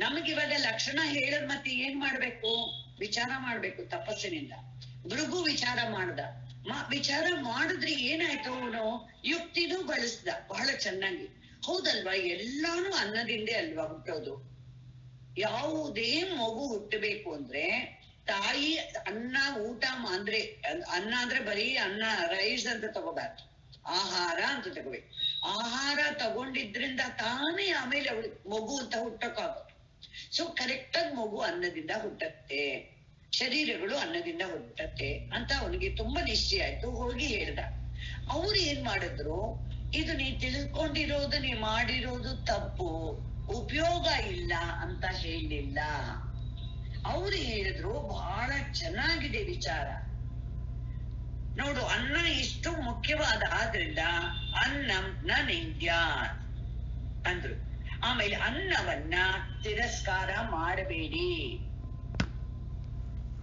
ನಮಗಿವಾಗ ಲಕ್ಷಣ ಹೇಳದ್ ಮತ್ತೆ ಏನ್ ಮಾಡ್ಬೇಕು, ವಿಚಾರ ಮಾಡ್ಬೇಕು ತಪಸ್ಸಿನಿಂದ. ಭೃಗು ವಿಚಾರ ಮಾಡ್ದ, ವಿಚಾರ ಮಾಡಿದ್ರೆ ಏನಾಯ್ತು, ಅವನು ಯುಕ್ತಿನೂ ಬಳಸ್ದ ಬಹಳ ಚೆನ್ನಾಗಿ. ಹೌದಲ್ವಾ, ಎಲ್ಲಾನು ಅನ್ನದಿಂದೇ ಅಲ್ವಾ ಹುಟ್ಟೋದು. ಯಾವುದೇ ಮಗು ಹುಟ್ಟಬೇಕು ಅಂದ್ರೆ ತಾಯಿ ಅನ್ನ ಊಟ ಅಂದ್ರೆ ಅನ್ನ ಅಂದ್ರೆ ಬರೀ ಅನ್ನ ರೈಸ್ ಅಂತ ತಗೋಬಾರ್ದು, ಆಹಾರ ಅಂತ ತಗೋಬೇಕು. ಆಹಾರ ತಗೊಂಡಿದ್ರಿಂದ ತಾನೇ ಆಮೇಲೆ ಅವಳು ಮಗು ಅಂತ ಹುಟ್ಟಕ್ಕಾಗೋದು. ಸೊ ಕರೆಕ್ಟ್ ಆಗಿ ಮಗು ಅನ್ನದಿಂದ ಹುಟ್ಟತ್ತೆ, ಶರೀರಗಳು ಅನ್ನದಿಂದ ಹುಟ್ಟತ್ತೆ ಅಂತ ಅವನಿಗೆ ತುಂಬಾ ನಿಶ್ಚಯ ಆಯ್ತು. ಹೋಗಿ ಹೇಳ್ದ. ಅವ್ರು ಏನ್ ಮಾಡಿದ್ರು, ಇದು ನೀ ತಿಳ್ಕೊಂಡಿರೋದು, ನೀ ಮಾಡಿರೋದು ತಪ್ಪು, ಉಪಯೋಗ ಇಲ್ಲ ಅಂತ ಹೇಳಿಲ್ಲ. ಅವ್ರು ಹೇಳಿದ್ರು ಬಹಳ ಚೆನ್ನಾಗಿದೆ ವಿಚಾರ. ನೋಡು, ಅನ್ನ ಇಷ್ಟು ಮುಖ್ಯವಾದ ಆದ್ರಿಂದ ಅನ್ನಂ ನ ನಿಂದ್ಯ ಅಂದ್ರು. ಆಮೇಲೆ ಅನ್ನವನ್ನ ತಿರಸ್ಕಾರ ಮಾಡಬೇಡಿ,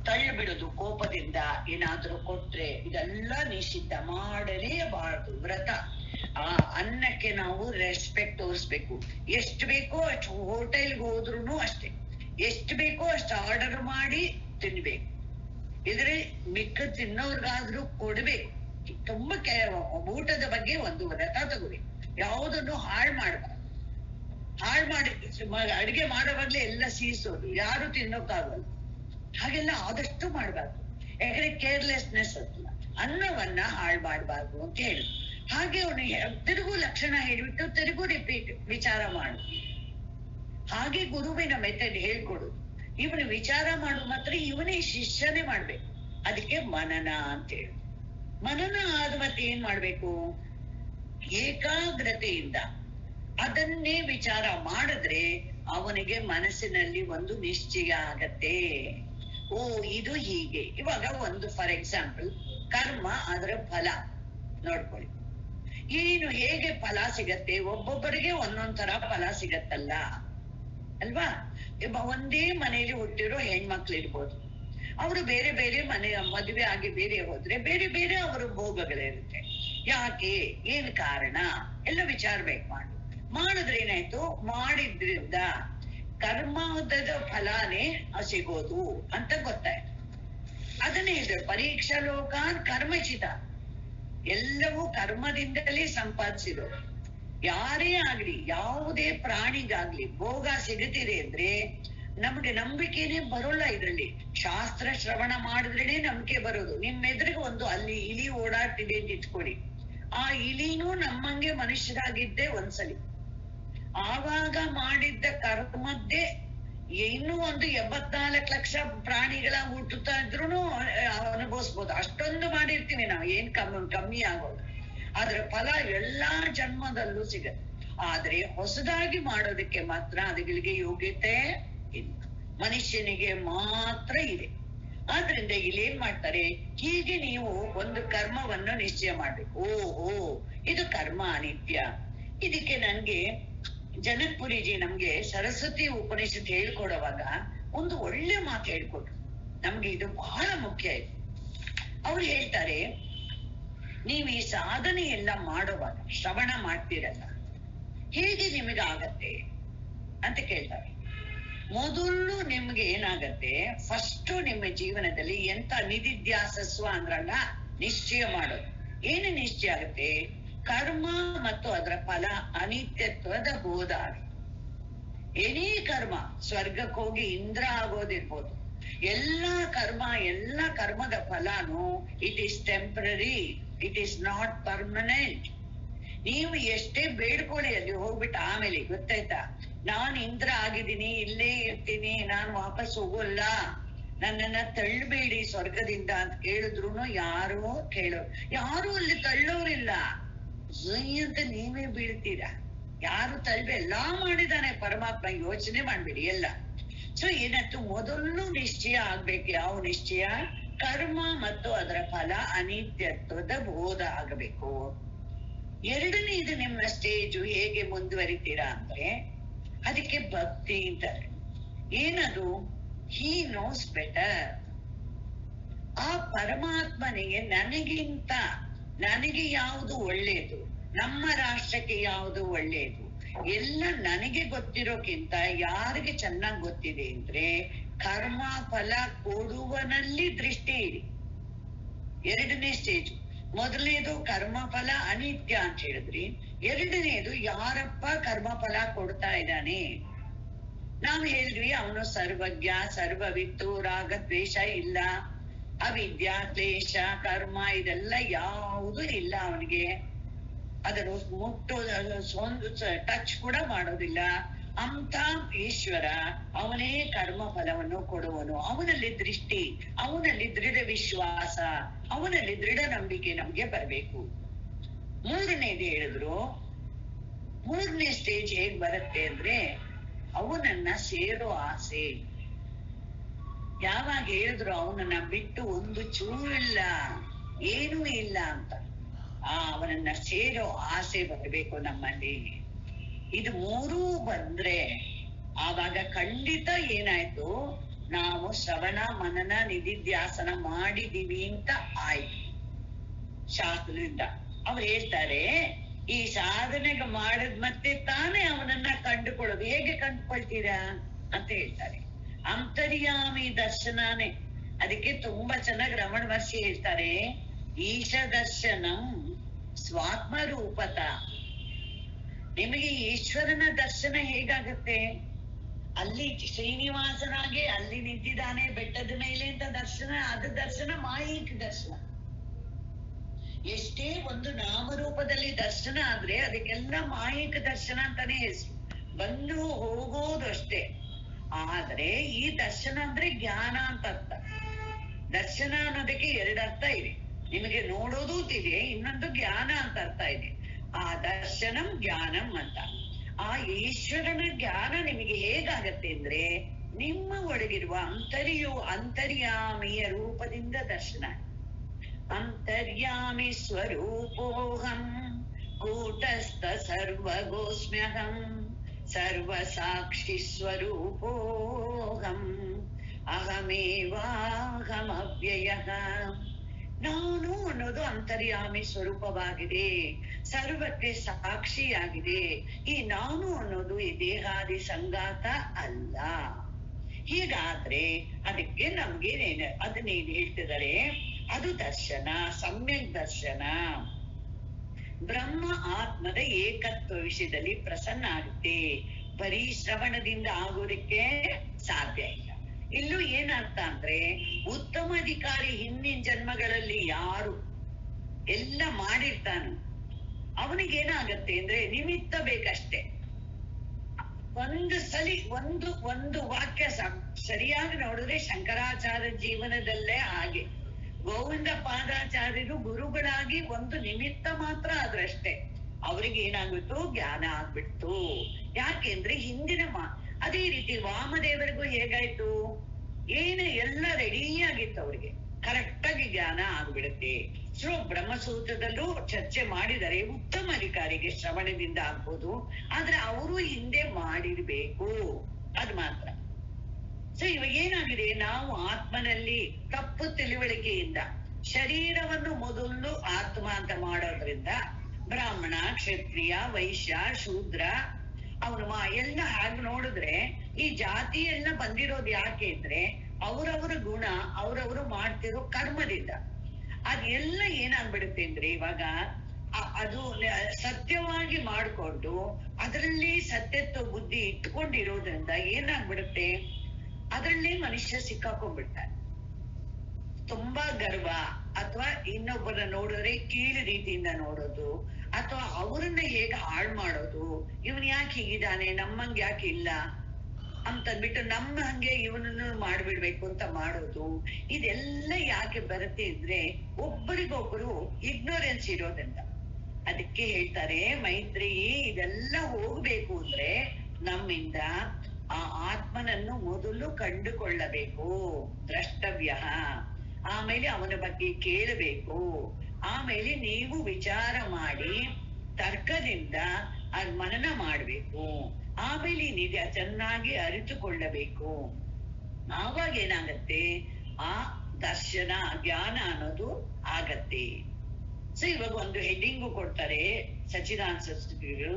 ತಳ್ಳಿಬಿಡುದು ಕೋಪದಿಂದ. ಏನಾದ್ರೂ ಕೊಟ್ರೆ ಇದೆಲ್ಲ ನಿಷಿದ್ಧ, ಮಾಡಲೇಬಾರದು ವ್ರತ. ಆ ಅನ್ನಕ್ಕೆ ನಾವು ರೆಸ್ಪೆಕ್ಟ್ ತೋರಿಸ್ಬೇಕು. ಎಷ್ಟು ಬೇಕೋ ಅಷ್ಟು, ಹೋಟೆಲ್ಗೆ ಹೋದ್ರುನು ಅಷ್ಟೇ, ಎಷ್ಟು ಬೇಕೋ ಅಷ್ಟು ಆರ್ಡರ್ ಮಾಡಿ ತಿನ್ಬೇಕು. ಇದ್ರೆ ಮಿಕ್ಕ ತಿನ್ನೋರ್ಗಾದ್ರೂ ಕೊಡ್ಬೇಕು. ತುಂಬಾ ಊಟದ ಬಗ್ಗೆ ಒಂದು ವ್ರತ ತಗೋಬೇಕು. ಯಾವುದನ್ನು ಹಾಳು ಮಾಡಬಾರ್ದು. ಹಾಳು ಮಾಡಿ ಅಡಿಗೆ ಮಾಡೋವಾಗ್ಲೇ ಎಲ್ಲ ಸೀಸೋದು, ಯಾರು ತಿನ್ನೋಕ್ಕಾಗಲ್ಲ. ಹಾಗೆಲ್ಲ ಆದಷ್ಟು ಮಾಡ್ಬಾರ್ದು, ಯಾಕಂದ್ರೆ ಕೇರ್ಲೆಸ್ನೆಸ್ ಅಲ್ಲ. ಅನ್ನವನ್ನ ಹಾಳು ಮಾಡಬಾರ್ದು ಅಂತ ಹೇಳಿ, ಹಾಗೆ ಅವನು ತಿರುಗು ಲಕ್ಷಣ ಹೇಳ್ಬಿಟ್ಟು ತಿರುಗು ರಿಪೀಟ್ ವಿಚಾರ ಮಾಡು. ಹಾಗೆ ಗುರುವಿನ ಮೆಥಡ್ ಹೇಳ್ಕೊಡು. ಇವನು ವಿಚಾರ ಮಾಡು ಮಾತ್ರ ಇವನೇ ಶಿಷ್ಯನೇ ಮಾಡ್ಬೇಕು. ಅದಕ್ಕೆ ಮನನ ಅಂತ ಹೇಳಿ. ಮನನ ಆದ ಮತ್ತೆ ಏನ್ ಮಾಡ್ಬೇಕು, ಏಕಾಗ್ರತೆಯಿಂದ ಅದನ್ನೇ ವಿಚಾರ ಮಾಡಿದ್ರೆ ಅವನಿಗೆ ಮನಸ್ಸಿನಲ್ಲಿ ಒಂದು ನಿಶ್ಚಯ ಆಗತ್ತೆ. ಓ, ಇದು ಹೀಗೆ. ಇವಾಗ ಒಂದು ಫಾರ್ ಎಕ್ಸಾಂಪಲ್ ಕರ್ಮ, ಅದರ ಫಲ ನೋಡ್ಕೊಳ್ಳಿ. ಏನು ಹೇಗೆ ಫಲ ಸಿಗತ್ತೆ, ಒಬ್ಬೊಬ್ಬರಿಗೆ ಒಂದೊಂದ್ ತರ ಫಲ ಸಿಗತ್ತಲ್ಲ ಅಲ್ವಾ. ಒಂದೇ ಮನೆಯಲ್ಲಿ ಹುಟ್ಟಿರೋ ಹೆಣ್ಮಕ್ಳು ಇರ್ಬೋದು, ಅವರು ಬೇರೆ ಬೇರೆ ಮನೆ ಮದುವೆ ಆಗಿ ಬೇರೆ ಹೋದ್ರೆ ಬೇರೆ ಬೇರೆ ಅವರ ಭೋಗಗಳಿರುತ್ತೆ. ಯಾಕೆ, ಏನ್ ಕಾರಣ ಎಲ್ಲ ವಿಚಾರಬೇಕು. ಮಾಡಿದ್ರೆ ಏನಾಯ್ತು, ಮಾಡಿದ್ರಿಂದ ಕರ್ಮದ ಫಲಾನೇ ಸಿಗೋದು ಅಂತ ಗೊತ್ತಾಯ್ತು. ಅದನ್ನೇ ಹೇಳಿದ್ರು, ಪರೀಕ್ಷಾ ಲೋಕ ಕರ್ಮಚಿತ, ಎಲ್ಲವೂ ಕರ್ಮದಿಂದಲೇ ಸಂಪಾದಿಸಿರೋದು. ಯಾರೇ ಆಗ್ಲಿ, ಯಾವುದೇ ಪ್ರಾಣಿಗಾಗ್ಲಿ ಭೋಗ ಸಿಗುತ್ತಿದೆ ಅಂದ್ರೆ ನಮ್ಗೆ ನಂಬಿಕೆನೆ ಬರೋಲ್ಲ. ಇದ್ರಲ್ಲಿ ಶಾಸ್ತ್ರ ಶ್ರವಣ ಮಾಡಿದ್ರೇನೆ ನಂಬಿಕೆ ಬರೋದು. ನಿಮ್ ಎದುರಿಗೆ ಒಂದು ಅಲ್ಲಿ ಇಲಿ ಓಡಾಡ್ತಿದೆ ಅಂತ ಇಟ್ಕೊಳ್ಳಿ, ಆ ಇಲಿನೂ ನಮ್ಮಂಗೆ ಮನುಷ್ಯರಾಗಿದ್ದೆ ಒಂದ್ಸಲಿ. ಆವಾಗ ಮಾಡಿದ್ದ ಕರ್ಮದ್ದೇ ಇನ್ನೂ ಒಂದು 74 ಲಕ್ಷ ಪ್ರಾಣಿಗಳ ಹುಟ್ಟುತ್ತಾ ಇದ್ರು ಅನುಭವಿಸ್ಬೋದು. ಅಷ್ಟೊಂದು ಮಾಡಿರ್ತೀವಿ ನಾವು, ಏನ್ ಕಮ್ಮಿ ಆಗೋದು. ಆದ್ರೆ ಫಲ ಎಲ್ಲಾ ಜನ್ಮದಲ್ಲೂ ಸಿಗತ್ತೆ. ಆದ್ರೆ ಹೊಸದಾಗಿ ಮಾಡೋದಕ್ಕೆ ಮಾತ್ರ ಅದಗಳಿಗೆ ಯೋಗ್ಯತೆ ಇಲ್ಲ, ಮನುಷ್ಯನಿಗೆ ಮಾತ್ರ ಇದೆ. ಆದ್ರಿಂದ ಇಲ್ಲಿ ಏನ್ ಮಾಡ್ತಾರೆ, ಹೀಗೆ ನೀವು ಒಂದು ಕರ್ಮವನ್ನು ನಿಶ್ಚಯ ಮಾಡ್ಬೇಕು. ಓಹೋ, ಇದು ಕರ್ಮ ಅನಿತ್ಯ. ಇದಕ್ಕೆ ನನ್ಗೆ ಜನಕಪುರಿಜಿ ನಮ್ಗೆ ಸರಸ್ವತಿ ಉಪನಿಷತ್ ಹೇಳ್ಕೊಡುವಾಗ ಒಂದು ಒಳ್ಳೆ ಮಾತು ಹೇಳ್ಕೊಟ್ರು. ನಮ್ಗೆ ಇದು ಬಹಳ ಮುಖ್ಯ ಇದೆ. ಅವ್ರು ಹೇಳ್ತಾರೆ, ನೀವು ಈ ಸಾಧನೆ ಎಲ್ಲ ಮಾಡುವಾಗ ಶ್ರವಣ ಮಾಡ್ತೀರಲ್ಲ, ಹೇಗೆ ನಿಮಗಾಗತ್ತೆ ಅಂತ ಕೇಳ್ತಾರೆ. ಮೊದಲು ನಿಮ್ಗೆ ಏನಾಗತ್ತೆ, ಫಸ್ಟ್ ನಿಮ್ಮ ಜೀವನದಲ್ಲಿ ಎಂತ ನಿಧಿಧ್ಯಾಸಸ್ವ ಅಂದ್ರಲ್ಲ, ನಿಶ್ಚಯ ಮಾಡೋದು. ಏನು ನಿಶ್ಚಯ ಆಗತ್ತೆ, ಕರ್ಮ ಮತ್ತು ಅದರ ಫಲ ಅನಿತ್ಯತ್ವದ ಬೋಧ. ಏನೇ ಕರ್ಮ, ಸ್ವರ್ಗಕ್ಕೆ ಹೋಗಿ ಇಂದ್ರ ಆಗೋದಿರ್ಬೋದು, ಎಲ್ಲಾ ಕರ್ಮದ ಫಲಾನು it is temporary, it is not permanent. ನೀವು ಎಷ್ಟೇ ಬೇಡ್ಕೊಳ್ಳಿ ಅಲ್ಲಿ ಹೋಗ್ಬಿಟ್ಟು ಆಮೇಲೆ ಗೊತ್ತಾಯ್ತಾ, ನಾನ್ ಇಂದ್ರ ಆಗಿದ್ದೀನಿ, ಇಲ್ಲೇ ಇರ್ತೀನಿ, ನಾನ್ ವಾಪಸ್ ಹೋಗೋಲ್ಲ, ನನ್ನನ್ನ ತಳ್ಳಬೇಡಿ ಸ್ವರ್ಗದಿಂದ ಅಂತ ಕೇಳಿದ್ರು ಯಾರು ಅಲ್ಲಿ ತಳ್ಳೋರಿಲ್ಲ. ಅಂತ ನೀವೇ ಬೀಳ್ತೀರಾ. ಯಾರು ತಳ್ಬೆ ಎಲ್ಲಾ ಮಾಡಿದಾನೆ ಪರಮಾತ್ಮ, ಯೋಚನೆ ಮಾಡ್ಬೇಡಿ ಎಲ್ಲ. ಸೊ ಏನಾಯ್ತು, ಮೊದಲು ನಿಶ್ಚಯ ಆಗ್ಬೇಕು. ಯಾವ ನಿಶ್ಚಯ, ಕರ್ಮ ಮತ್ತು ಅದರ ಫಲ ಅನಿತ್ಯತ್ವದ ಬೋಧ ಆಗಬೇಕು. ಎರಡನೇದು ನಿಮ್ಮ ಸ್ಟೇಜು ಹೇಗೆ ಮುಂದುವರಿತೀರಾ ಅಂದ್ರೆ, ಅದಕ್ಕೆ ಭಕ್ತಿ ಅಂತಾರೆ. ಏನದು, ಹಿ ನೋಸ್ ಬೆಟರ್. ಆ ಪರಮಾತ್ಮನಿಗೆ ನನಗೆ ಯಾವುದು ಒಳ್ಳೇದು, ನಮ್ಮ ರಾಷ್ಟ್ರಕ್ಕೆ ಯಾವುದು ಒಳ್ಳೇದು, ಎಲ್ಲ ನನಗೆ ಗೊತ್ತಿರೋಕ್ಕಿಂತ ಯಾರಿಗೆ ಚೆನ್ನಾಗಿ ಗೊತ್ತಿದೆ ಅಂದ್ರೆ ಕರ್ಮ ಫಲ ಕೊಡುವನಲ್ಲಿ ದೃಷ್ಟಿ ಇಡಿ. ಎರಡನೇ ಸ್ಟೇಜ್. ಮೊದಲನೇದು ಕರ್ಮಫಲ ಅನಿತ್ಯ ಅಂತ ಹೇಳಿದ್ರಿ. ಎರಡನೇದು ಯಾರಪ್ಪ ಕರ್ಮಫಲ ಕೊಡ್ತಾ ಇದ್ದಾನೆ. ನಾವು ಹೇಳಿದ್ವಿ ಅವನು ಸರ್ವಜ್ಞ, ಸರ್ವವಿತ್ತು, ರಾಗ ದ್ವೇಷ ಇಲ್ಲ, ಅವಿದ್ಯಾ ಕ್ಲೇಶ ಕರ್ಮ ಇದೆಲ್ಲ ಯಾವುದು ಇಲ್ಲ ಅವನಿಗೆ. ಅದನ್ನು ಮುಟ್ಟೋ ಟಚ್ ಕೂಡ ಮಾಡೋದಿಲ್ಲ. ಅಂತ ಈಶ್ವರ ಅವನೇ ಕರ್ಮ ಫಲವನ್ನು ಕೊಡುವನು. ಅವನಲ್ಲಿ ದೃಷ್ಟಿ, ಅವನಲ್ಲಿ ದೃಢ ವಿಶ್ವಾಸ, ಅವನಲ್ಲಿ ದೃಢ ನಂಬಿಕೆ ನಮ್ಗೆ ಬರ್ಬೇಕು. ಮೂರನೇದು ಹೇಳಿದ್ರು, ಮೂರನೇ ಸ್ಟೇಜ್ ಹೇಗ್ ಬರುತ್ತೆ ಅಂದ್ರೆ ಅವನನ್ನ ಸೇರೋ ಆಸೆ. ಯಾವಾಗ ಹೇಳಿದ್ರು ಅವನನ್ನ ಬಿಟ್ಟು ಒಂದು ಚೂರು ಇಲ್ಲ, ಏನೂ ಇಲ್ಲ ಅಂತ, ಅವನನ್ನ ಸೇರೋ ಆಸೆ ಬರ್ಬೇಕು ನಮ್ಮಲ್ಲಿ. ಇದು ಮೂರೂ ಬಂದ್ರೆ ಆವಾಗ ಖಂಡಿತ ಏನಾಯ್ತು, ನಾವು ಶ್ರವಣ ಮನನ ನಿಧಿಧ್ಯಾಸನ ಮಾಡಿದೀವಿ ಅಂತ ಆಯ್ತು. ಶಾಸ್ತ್ರದಿಂದ ಅವ್ರು ಹೇಳ್ತಾರೆ, ಈ ಸಾಧನೆಗೆ ಮಾಡದ್ ಮತ್ತೆ ತಾನೇ ಅವನನ್ನ ಕಂಡುಕೊಳ್ಳೋದು. ಹೇಗೆ ಕಂಡುಕೊಳ್ತೀರಾ ಅಂತ ಹೇಳ್ತಾರೆ. ಅಂತರ್ಯಾಮಿ ದರ್ಶನನೇ. ಅದಕ್ಕೆ ತುಂಬಾ ಚೆನ್ನಾಗಿ ರಮಣ ಮಹರ್ಷಿ ಹೇಳ್ತಾರೆ, ಈಶ ದರ್ಶನಂ ಸ್ವಾತ್ಮರೂಪತ. ನಿಮಗೆ ಈಶ್ವರನ ದರ್ಶನ ಹೇಗಾಗತ್ತೆ? ಅಲ್ಲಿ ಶ್ರೀನಿವಾಸನಾಗೆ ಅಲ್ಲಿ ನಿಂತಿದ್ದಾನೆ ಬೆಟ್ಟದ ಮೇಲೆ ಅಂತ ದರ್ಶನ, ಅದು ದರ್ಶನ ಮಾಯಿಕ ದರ್ಶನ. ಎಷ್ಟೇ ಒಂದು ನಾಮರೂಪದಲ್ಲಿ ದರ್ಶನ ಆದ್ರೆ ಅದಕ್ಕೆಲ್ಲ ಮಾಯಿಕ ದರ್ಶನ ಅಂತಾನೆ ಹೆಸರು. ಬಂದು ಹೋಗೋದು ಅಷ್ಟೇ. ಆದ್ರೆ ಈ ದರ್ಶನ ಅಂದ್ರೆ ಜ್ಞಾನ ಅಂತ ಅರ್ಥ. ದರ್ಶನ ಅನ್ನೋದಕ್ಕೆ ಎರಡು ಅರ್ಥ ಇದೆ. ನಿಮಗೆ ನೋಡೋದು ಇದೆ, ಇನ್ನೊಂದು ಜ್ಞಾನ ಅಂತ ಅರ್ಥ ಇದೆ. ಆ ದರ್ಶನಂ ಜ್ಞಾನಂ ಅಂತ. ಆ ಈಶ್ವರನ ಜ್ಞಾನ ನಿಮಗೆ ಹೇಗಾಗತ್ತೆ ಅಂದ್ರೆ ನಿಮ್ಮ ಒಳಗಿರುವ ಅಂತರ್ಯಾಮಿಯ ರೂಪದಿಂದ ದರ್ಶನ. ಅಂತರ್ಯಾಮಿ ಸ್ವರೂಪೋಹಂ ಕೂಟಸ್ಥ ಸರ್ವಗೋಸ್ಮ್ಯಹಂ ಸರ್ವಸಾಕ್ಷಿ ಸ್ವರೂಪೋಹಂ ಅಹಮೇವಾಹಮವ್ಯಯಃ. ನಾನು ಅನ್ನೋದು ಅಂತರ್ಯಾಮಿ ಸ್ವರೂಪವಾಗಿದೆ, ಸರ್ವಕ್ಕೆ ಸಾಕ್ಷಿಯಾಗಿದೆ. ಈ ನಾನು ಅನ್ನೋದು ಈ ದೇಹಾದಿ ಸಂಗಾತ ಅಲ್ಲ. ಹೀಗಾದ್ರೆ ಅದಕ್ಕೆ ನಮ್ಗೆ ಅದನ್ನೇನು ಹೇಳ್ತಿದ್ದಾರೆ, ಅದು ದರ್ಶನ, ಸಮ್ಯಕ್ ದರ್ಶನ. ಬ್ರಹ್ಮ ಆತ್ಮದ ಏಕತ್ವ ವಿಷಯದಲ್ಲಿ ಪ್ರಸನ್ನ ಆಗುತ್ತೆ. ಬರೀ ಶ್ರವಣದಿಂದ ಆಗೋದಕ್ಕೆ ಸಾಧ್ಯ ಇಲ್ಲ. ಇಲ್ಲೂ ಏನರ್ಥ ಅಂದ್ರೆ ಉತ್ತಮ ಅಧಿಕಾರಿ ಹಿಂದಿನ ಜನ್ಮಗಳಲ್ಲಿ ಯಾರು ಎಲ್ಲ ಮಾಡಿರ್ತಾನೋ ಅವನಿಗೇನಾಗತ್ತೆ ಅಂದ್ರೆ ನಿಮಿತ್ತ ಬೇಕಷ್ಟೆ. ಒಂದು ಸಲಿ ಒಂದು ವಾಕ್ಯ ಸರಿಯಾಗಿ ನೋಡಿದ್ರೆ ಶಂಕರಾಚಾರ್ಯ ಜೀವನದಲ್ಲೇ ಹಾಗೆ. ಗೋವಿಂದ ಪಾದಾಚಾರ್ಯರು ಗುರುಗಳಾಗಿ ಒಂದು ನಿಮಿತ್ತ ಮಾತ್ರ ಆದ್ರಷ್ಟೇ ಅವ್ರಿಗೆ ಏನಾಗುತ್ತೋ ಜ್ಞಾನ ಆಗ್ಬಿಡ್ತು. ಯಾಕೆಂದ್ರೆ ಹಿಂದಿನ ಅದೇ ರೀತಿ ವಾಮದೇವರಿಗೂ ಹೇಗಾಯ್ತು, ಎಲ್ಲ ರೆಡಿ ಆಗಿತ್ತು ಅವ್ರಿಗೆ, ಕರೆಕ್ಟ್ ಆಗಿ ಜ್ಞಾನ ಆಗ್ಬಿಡುತ್ತೆ. ಸೊ ಬ್ರಹ್ಮಸೂತ್ರದಲ್ಲೂ ಚರ್ಚೆ ಮಾಡಿದರೆ ಉತ್ತಮ ಅಧಿಕಾರಿಗೆ ಶ್ರವಣದಿಂದ ಆಗ್ಬೋದು, ಆದ್ರೆ ಅವರು ಹಿಂದೆ ಮಾಡಿರ್ಬೇಕು, ಅದು ಮಾತ್ರ. ಸೊ ಇವಾಗ ಏನಾಗಿದೆ, ನಾವು ಆತ್ಮನಲ್ಲಿ ತಪ್ಪು ತಿಳುವಳಿಕೆಯಿಂದ ಶರೀರವನ್ನು ಮೊದಲು ಆತ್ಮ ಅಂತ ಮಾಡೋದ್ರಿಂದ ಬ್ರಾಹ್ಮಣ, ಕ್ಷತ್ರಿಯ, ವೈಶ್ಯ, ಶೂದ್ರ ಅವನು ಎಲ್ಲ ಹಾಗೆ ನೋಡಿದ್ರೆ ಈ ಜಾತಿ ಎಲ್ಲ ಬಂದಿರೋದು ಯಾಕೆ ಅಂದ್ರೆ ಅವರವರ ಗುಣ ಅವರವರು ಮಾಡ್ತಿರೋ ಕರ್ಮದಿಂದ. ಅದೆಲ್ಲ ಏನಾಗ್ಬಿಡುತ್ತೆ ಅಂದ್ರೆ ಇವಾಗ ಅದು ಸತ್ಯವಾಗಿ ಮಾಡ್ಕೊಂಡು ಅದರಲ್ಲಿ ಸತ್ಯತ್ವ ಬುದ್ಧಿ ಇಟ್ಕೊಂಡಿರೋದ್ರಿಂದ ಏನಾಗ್ಬಿಡುತ್ತೆ, ಅದರಲ್ಲೇ ಮನುಷ್ಯ ಸಿಕ್ಕಾಕೊಂಡ್ಬಿಡ್ತಾನೆ. ತುಂಬಾ ಗರ್ವ ಅಥವಾ ಇನ್ನೊಬ್ಬರ ನೋಡಿದ್ರೆ ಕೀಳು ರೀತಿಯಿಂದ ನೋಡೋದು, ಅಥವಾ ಅವರನ್ನ ಹೇಗೆ ಹಾಳು ಮಾಡೋದು, ಇವನ್ ಯಾಕೆ ಹೀಗಿದ್ದಾನೆ ನಮ್ಮಂಗ್ ಯಾಕೆ ಇಲ್ಲ ಅಂತಂದ್ಬಿಟ್ಟು ನಮ್ಮ ಹಂಗೆ ಇವನನ್ನು ಮಾಡ್ಬಿಡ್ಬೇಕು ಅಂತ ಮಾಡೋದು. ಇದೆಲ್ಲ ಯಾಕೆ ಬರುತ್ತೆ ಅಂದ್ರೆ ಒಬ್ಬರಿಗೊಬ್ಬರು ಇಗ್ನೋರೆನ್ಸ್ ಇರೋದ್ರಿಂದ. ಅದಕ್ಕೆ ಹೇಳ್ತಾರೆ ಮೈತ್ರಿ, ಇದೆಲ್ಲ ಹೋಗ್ಬೇಕು ಅಂದ್ರೆ ನಮ್ಮಿಂದ ಆ ಆತ್ಮನನ್ನು ಮೊದಲು ಕಂಡುಕೊಳ್ಳಬೇಕು, ದ್ರಷ್ಟವ್ಯ. ಆಮೇಲೆ ಅವನ ಬಗ್ಗೆ ಕೇಳಬೇಕು. ಆಮೇಲೆ ನೀವು ವಿಚಾರ ಮಾಡಿ ತರ್ಕದಿಂದ ಅದ್ ಮನನ ಮಾಡ್ಬೇಕು. ಆಮೇಲೆ ನಿಜ ಚೆನ್ನಾಗಿ ಅರಿತುಕೊಳ್ಳಬೇಕು. ಆವಾಗ ಏನಾಗತ್ತೆ, ಆ ದರ್ಶನ ಜ್ಞಾನ ಅನ್ನೋದು ಆಗತ್ತೆ. ಸೊ ಇವಾಗ ಒಂದು ಹೆಡ್ಡಿಂಗು ಕೊಡ್ತಾರೆ ಸಚ್ಚಿದಾನಂದ ಸರಸ್ವತಿಗಳು,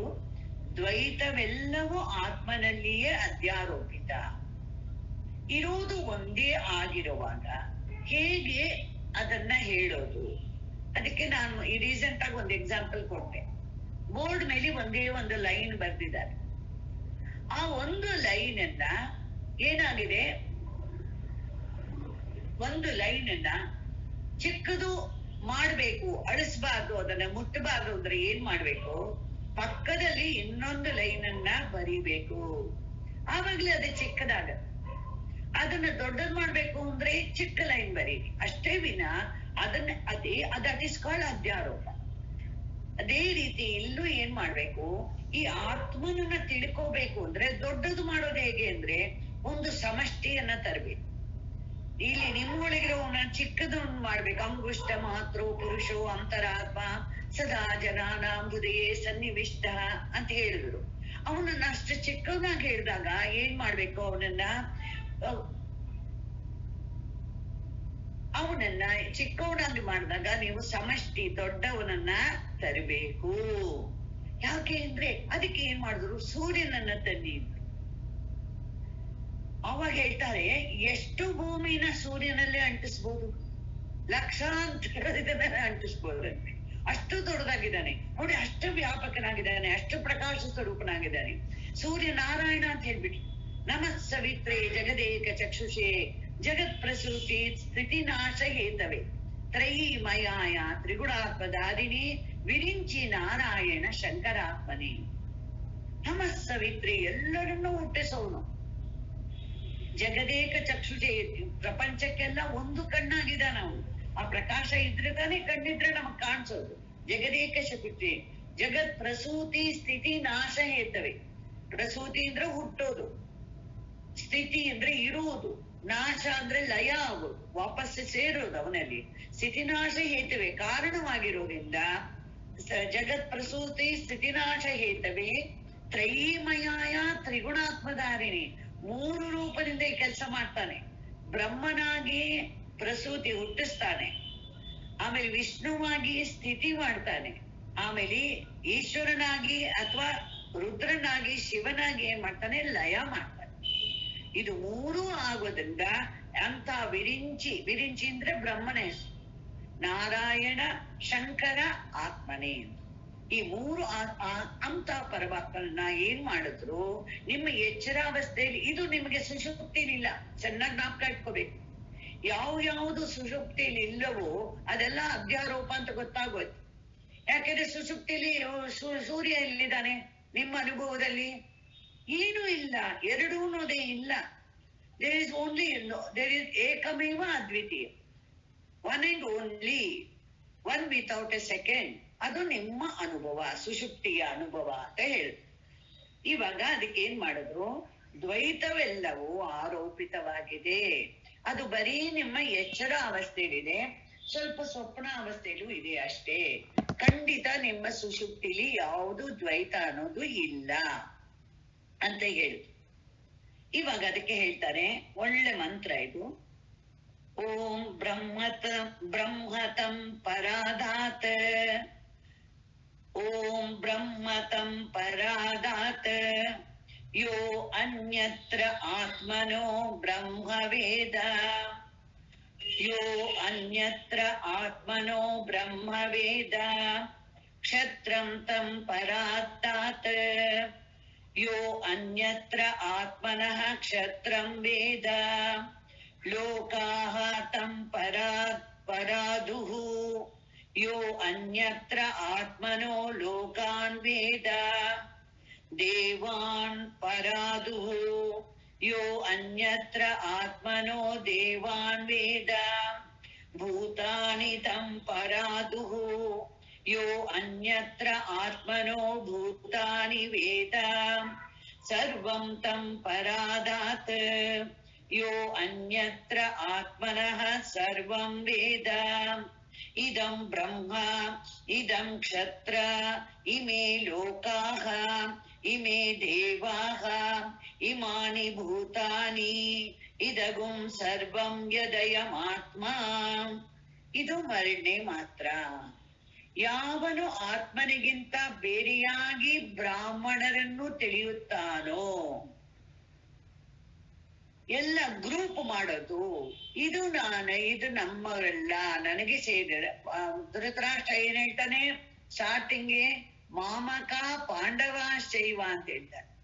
ದ್ವೈತವೆಲ್ಲವೂ ಆತ್ಮನಲ್ಲಿಯೇ ಅಧ್ಯಾರೋಪಿತ. ಇರುವುದು ಒಂದೇ ಆಗಿರುವಾಗ ಹೇಗೆ ಅದನ್ನ ಹೇಳೋದು. ಅದಕ್ಕೆ ನಾನು ಈ ರೀಸೆಂಟ್ ಆಗಿ ಒಂದು ಎಕ್ಸಾಂಪಲ್ ಕೊಟ್ಟೆ. ಬೋರ್ಡ್ ಮೇಲೆ ಒಂದೇ ಒಂದು ಲೈನ್ ಬರ್ದಿದ್ದಾರೆ. ಆ ಒಂದು ಲೈನ್ ಅನ್ನ ಏನಾಗಿದೆ, ಒಂದು ಲೈನ್ ಅನ್ನ ಚಿಕ್ಕದು ಮಾಡ್ಬೇಕು, ಅಳಿಸ್ಬಾರ್ದು, ಅದನ್ನ ಮುಟ್ಟಬಾರ್ದು ಅಂದ್ರೆ ಏನ್ ಮಾಡ್ಬೇಕು, ಪಕ್ಕದಲ್ಲಿ ಇನ್ನೊಂದು ಲೈನ್ ಅನ್ನ ಬರಿಬೇಕು. ಆವಾಗ್ಲೇ ಅದು ಚಿಕ್ಕದಾಗತ್ತೆ. ಅದನ್ನ ದೊಡ್ಡದ್ ಮಾಡ್ಬೇಕು ಅಂದ್ರೆ ಚಿಕ್ಕ ಲೈನ್ ಬರೀರಿ ಅಷ್ಟೇ ವಿನ ದಟ್ ಇಸ್ ಕಾಲ್ಡ್ ಅಧ್ಯಾರೋಪ. ಅದೇ ರೀತಿ ಇಲ್ಲೂ ಏನ್ ಮಾಡ್ಬೇಕು, ಈ ಆತ್ಮನನ್ನ ತಿಳ್ಕೋಬೇಕು ಅಂದ್ರೆ ದೊಡ್ಡದು ಮಾಡೋದು ಹೇಗೆ ಅಂದ್ರೆ ಒಂದು ಸಮಷ್ಟಿಯನ್ನ ತರಬೇಕು. ಇಲ್ಲಿ ನಿಮ್ಮೊಳಗಿರೋವನ್ನ ಚಿಕ್ಕದನ್ನ ಮಾಡ್ಬೇಕು. ಅಂಗುಷ್ಟ ಮಾತ್ರ ಪುರುಷೋ ಅಂತರಾತ್ಮ ಸದಾ ಜನಾನಾಂ ಹೃದಯೇ ಸನ್ನಿವಿಷ್ಟ ಅಂತ ಹೇಳಿದ್ರು. ಅವನನ್ನ ಅಷ್ಟು ಚಿಕ್ಕವನಾಗಿ ಹೇಳಿದಾಗ ಏನ್ ಮಾಡ್ಬೇಕು, ಅವನನ್ನ ಚಿಕ್ಕವನಾಗಿ ಮಾಡಿದಾಗ ನೀವು ಸಮಷ್ಟಿ ದೊಡ್ಡವನನ್ನ ತರಬೇಕು. ಯಾಕೆ ಅಂದ್ರೆ ಅದಕ್ಕೆ ಏನ್ ಮಾಡಿದ್ರು, ಸೂರ್ಯನನ್ನ ತಂದಿದ್ರು. ಅವಾಗ ಹೇಳ್ತಾರೆ, ಎಷ್ಟು ಭೂಮಿನ ಸೂರ್ಯನಲ್ಲೇ ಅಂಟಿಸ್ಬೋದು, ಲಕ್ಷಾಂತರ ಇದನ್ನ ಅಂಟಿಸ್ಬೋದಂತೆ. ಅಷ್ಟು ದೊಡ್ಡದಾಗಿದ್ದಾನೆ ನೋಡಿ, ಅಷ್ಟು ವ್ಯಾಪಕನಾಗಿದ್ದಾನೆ, ಅಷ್ಟು ಪ್ರಕಾಶ ಸ್ವರೂಪನಾಗಿದ್ದಾನೆ ಸೂರ್ಯ ನಾರಾಯಣ ಅಂತ ಹೇಳ್ಬಿಟ್ಟು. ನಮಃ ಸವಿತ್ರೇ ಜಗದೇಕ ಚಕ್ಷುಷೇ ಜಗತ್ ಪ್ರಸೂತಿ ಸ್ಥಿತಿ ನಾಶ ಹೇತವೆ ತ್ರಯೀಮಯಾಯ ತ್ರಿಗುಣಾತ್ಮದಾರಿಣಿ ವಿರಿಂಚಿ ನಾರಾಯಣ ಶಂಕರಾತ್ಮನೇ. ನಮಃ ಸವಿತ್ರೇ, ಎಲ್ಲರನ್ನೂ ಹುಟ್ಟಿಸೋನು. ಜಗದೇಕ ಚಕ್ಷುಷೇ, ಪ್ರಪಂಚಕ್ಕೆಲ್ಲ ಒಂದು ಕಣ್ಣಾಗಿದ್ದಾನ ಅವನು. ಆ ಪ್ರಕಾಶ ಇದ್ರೆ ತಾನೇ, ಕಣ್ಣಿದ್ರೆ ನಮಗ್ ಕಾಣಿಸೋದು. ಜಗದೇಕ ಶಕ್ತಿ, ಜಗತ್ ಪ್ರಸೂತಿ ಸ್ಥಿತಿ ನಾಶ ಹೇತವೆ. ಪ್ರಸೂತಿ ಅಂದ್ರೆ ಹುಟ್ಟೋದು, ಸ್ಥಿತಿ ಅಂದ್ರೆ ಇರುವುದು, ನಾಶ ಅಂದ್ರೆ ಲಯ ಆಗೋದು, ವಾಪಸ್ ಸೇರೋದು ಅವನಲ್ಲಿ. ಸ್ಥಿತಿನಾಶ ಹೇತವೆ ಕಾರಣವಾಗಿರೋದ್ರಿಂದ ಜಗತ್ ಪ್ರಸೂತಿ ಸ್ಥಿತಿನಾಶ ಹೇತವೆ ತ್ರಯೀಮಯಾಯ ತ್ರಿಗುಣಾತ್ಮಧಾರಿಣಿ, ಮೂರು ರೂಪದಿಂದ ಈ ಕೆಲಸ ಮಾಡ್ತಾನೆ. ಬ್ರಹ್ಮನಾಗಿ ಪ್ರಸೂತಿ ಹುಟ್ಟಿಸ್ತಾನೆ, ಆಮೇಲೆ ವಿಷ್ಣುವಾಗಿ ಸ್ಥಿತಿ ಮಾಡ್ತಾನೆ, ಆಮೇಲೆ ಈಶ್ವರನಾಗಿ ಅಥವಾ ರುದ್ರನಾಗಿ ಶಿವನಾಗಿ ಏನ್ ಮಾಡ್ತಾನೆ, ಲಯ ಮಾಡ್ತಾನೆ. ಇದು ಮೂರೂ ಆಗೋದ್ರಿಂದ ಅಂತ ವಿರಿಂಚಿ ಅಂದ್ರೆ ಬ್ರಹ್ಮನ ಹೆಸರು, ನಾರಾಯಣ ಶಂಕರ ಆತ್ಮನೇ. ಈ ಮೂರು ಅಂತ ಪರಮಾತ್ಮನ ಏನ್ ಮಾಡಿದ್ರು, ನಿಮ್ಮ ಎಚ್ಚರಾವಸ್ಥೆಯಲ್ಲಿ, ಇದು ನಿಮಗೆ ಸುಷುಪ್ತಿಲಿಲ್ಲ, ಚೆನ್ನಾಗಿ ಜ್ಞಾಪಕ ಇಟ್ಕೋಬೇಕು. ಯಾವ್ದು ಸುಷುಪ್ತಿಲಿ ಇಲ್ಲವೋ ಅದೆಲ್ಲ ಅಧ್ಯಾರೋಪ ಅಂತ ಗೊತ್ತಾಗೋಯ್ತು. ಯಾಕೆಂದ್ರೆ ಸುಷುಪ್ತಿಲಿ ಸೂರ್ಯ ಎಲ್ಲಿದ್ದಾನೆ ನಿಮ್ಮ ಅನುಭವದಲ್ಲಿ? ಏನೂ ಇಲ್ಲ, ಎರಡೂ ಅನ್ನೋದೇ ಇಲ್ಲ. There is only, there is ಏಕಮೇವ ಅದ್ವಿತೀಯ, one and only, one without a second. ಅದು ನಿಮ್ಮ ಅನುಭವ, ಸುಷುಪ್ತಿಯ ಅನುಭವ ಅಂತ ಹೇಳಿ. ಇವಾಗ ಅದಕ್ಕೆ ಏನ್ ಮಾಡಿದ್ರು, ದ್ವೈತವೆಲ್ಲವೂ ಆರೋಪಿತವಾಗಿದೆ. ಅದು ಬರೀ ನಿಮ್ಮ ಎಚ್ಚರ ಅವಸ್ಥೆಯಲ್ಲಿದೆ, ಸ್ವಲ್ಪ ಸ್ವಪ್ನ ಅವಸ್ಥೆಯಲ್ಲೂ ಇದೆ ಅಷ್ಟೇ. ಖಂಡಿತ ನಿಮ್ಮ ಸುಷುಪ್ತಿಲಿ ಯಾವುದು ದ್ವೈತ ಅನ್ನೋದು ಇಲ್ಲ ಅಂತ ಹೇಳಿದ್ರು. ಇವಾಗ ಅದಕ್ಕೆ ಹೇಳ್ತಾರೆ, ಒಳ್ಳೆ ಮಂತ್ರ ಇದು. ಓಂ ಬ್ರಹ್ಮತಂ ಪರಾಧಾತ್, ಓಂ ಬ್ರಹ್ಮತಂ ಪರಾಧಾತ್ ಯೋ ಅನ್ಯತ್ರ ಆತ್ಮನೋ ಬ್ರಹ್ಮವೇದ, ಯೋ ಅನ್ಯತ್ರ ಆತ್ಮನೋ ಬ್ರಹ್ಮವೇದ ಕ್ಷತ್ರಂ ತಂ ಪರಾತ್ತಾತ್, ಯೋ ಅನ್ಯತ್ರ ಆತ್ಮನಃ ಕ್ಷತ್ರಂ ವೇದ ಲೋಕಾಃ ತಂ ಪರಾದುಃ, ಯೋ ಅನ್ಯತ್ರ ಆತ್ಮನೋ ಲೋಕಾನ್ ವೇದ ದೇವಾನ್ ಪರಾದುಃ, ಯೋ ಅನ್ಯತ್ರ ಆತ್ಮನೋ ದೇವಾನ್ ವೇದ ಭೂತಾನಿ ತಂ ಪರಾದುಃ, ಯೋ ಅನ್ಯತ್ರ ಆತ್ಮನೋ ಭೂತಾನಿ ವೇದ ಸರ್ವಂ ತಂ ಪರಾದಾತ್, ಯೋ ಅನ್ಯತ್ರ ಆತ್ಮನಃ ಸರ್ವಂ ವೇದ. ಇದಂ ಬ್ರಹ್ಮ ಇದಂ ಕ್ಷತ್ರ ಇಮೇ ಲೋಕಾಃ ಇಮೇ ದೇವಾಃ ಇಮಾನಿ ಭೂತಾನಿ ಇದಗುಂ ಸರ್ವಂ ಯದಯಮಾತ್ಮ. ಇದು ಮರಣ್ಯ ಮಾತ್ರ. ಯಾವನು ಆತ್ಮನಿಗಿಂತ ಬೇರೆಯಾಗಿ ಬ್ರಾಹ್ಮಣರನ್ನು ತಿಳಿಯುತ್ತಾನೋ ಎಲ್ಲ ಗ್ರೂಪ್ ಮಾಡೋದು, ಇದು ಇದು ನಮ್ಮವರೆಲ್ಲ, ನನಗೆ ಸೇರಿದ. ಧೃತರಾಷ್ಟ್ರ ಏನ್ ಹೇಳ್ತಾನೆ ಸ್ಟಾರ್ಟಿಂಗ್ಗೆ? ಮಾಮಕ ಪಾಂಡವ ಶೈವ ಅಂತ ಹೇಳ್ತಾನೆ.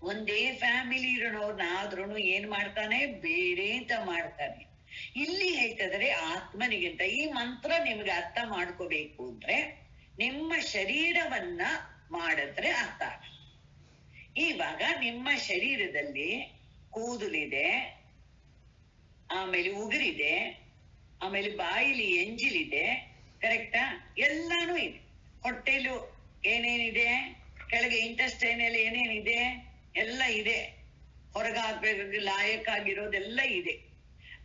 ಒಂದೇ ಫ್ಯಾಮಿಲಿ ಇರೋನಾದ್ರೂ ಏನ್ ಮಾಡ್ತಾನೆ? ಬೇರೆ ಅಂತ ಮಾಡ್ತಾನೆ. ಇಲ್ಲಿ ಹೇಳ್ತಿದ್ರೆ ಆತ್ಮನಿಗಿಂತ. ಈ ಮಂತ್ರ ನಿಮ್ಗೆ ಅರ್ಥ ಮಾಡ್ಕೋಬೇಕು ಅಂದ್ರೆ ನಿಮ್ಮ ಶರೀರವನ್ನ ಮಾಡಿದ್ರೆ ಅರ್ಥ ಆಗ. ಇವಾಗ ನಿಮ್ಮ ಶರೀರದಲ್ಲಿ ಕೂದಲಿದೆ, ಆಮೇಲೆ ಉಗುರಿದೆ, ಆಮೇಲೆ ಬಾಯಿಲಿ ಎಂಜಿಲಿದೆ, ಕರೆಕ್ಟಾ? ಎಲ್ಲಾನು ಇದೆ. ಹೊಟ್ಟೆಲು ಏನೇನಿದೆ, ಕೆಳಗೆ ಇಂಟೆಸ್ಟೈನಲ್ಲಿ ಏನೇನಿದೆ ಎಲ್ಲ ಇದೆ. ಹೊರಗೆ ಹಾಕ್ಬೇಕು ಲಾಯಕ್ ಆಗಿರೋದೆಲ್ಲ ಇದೆ.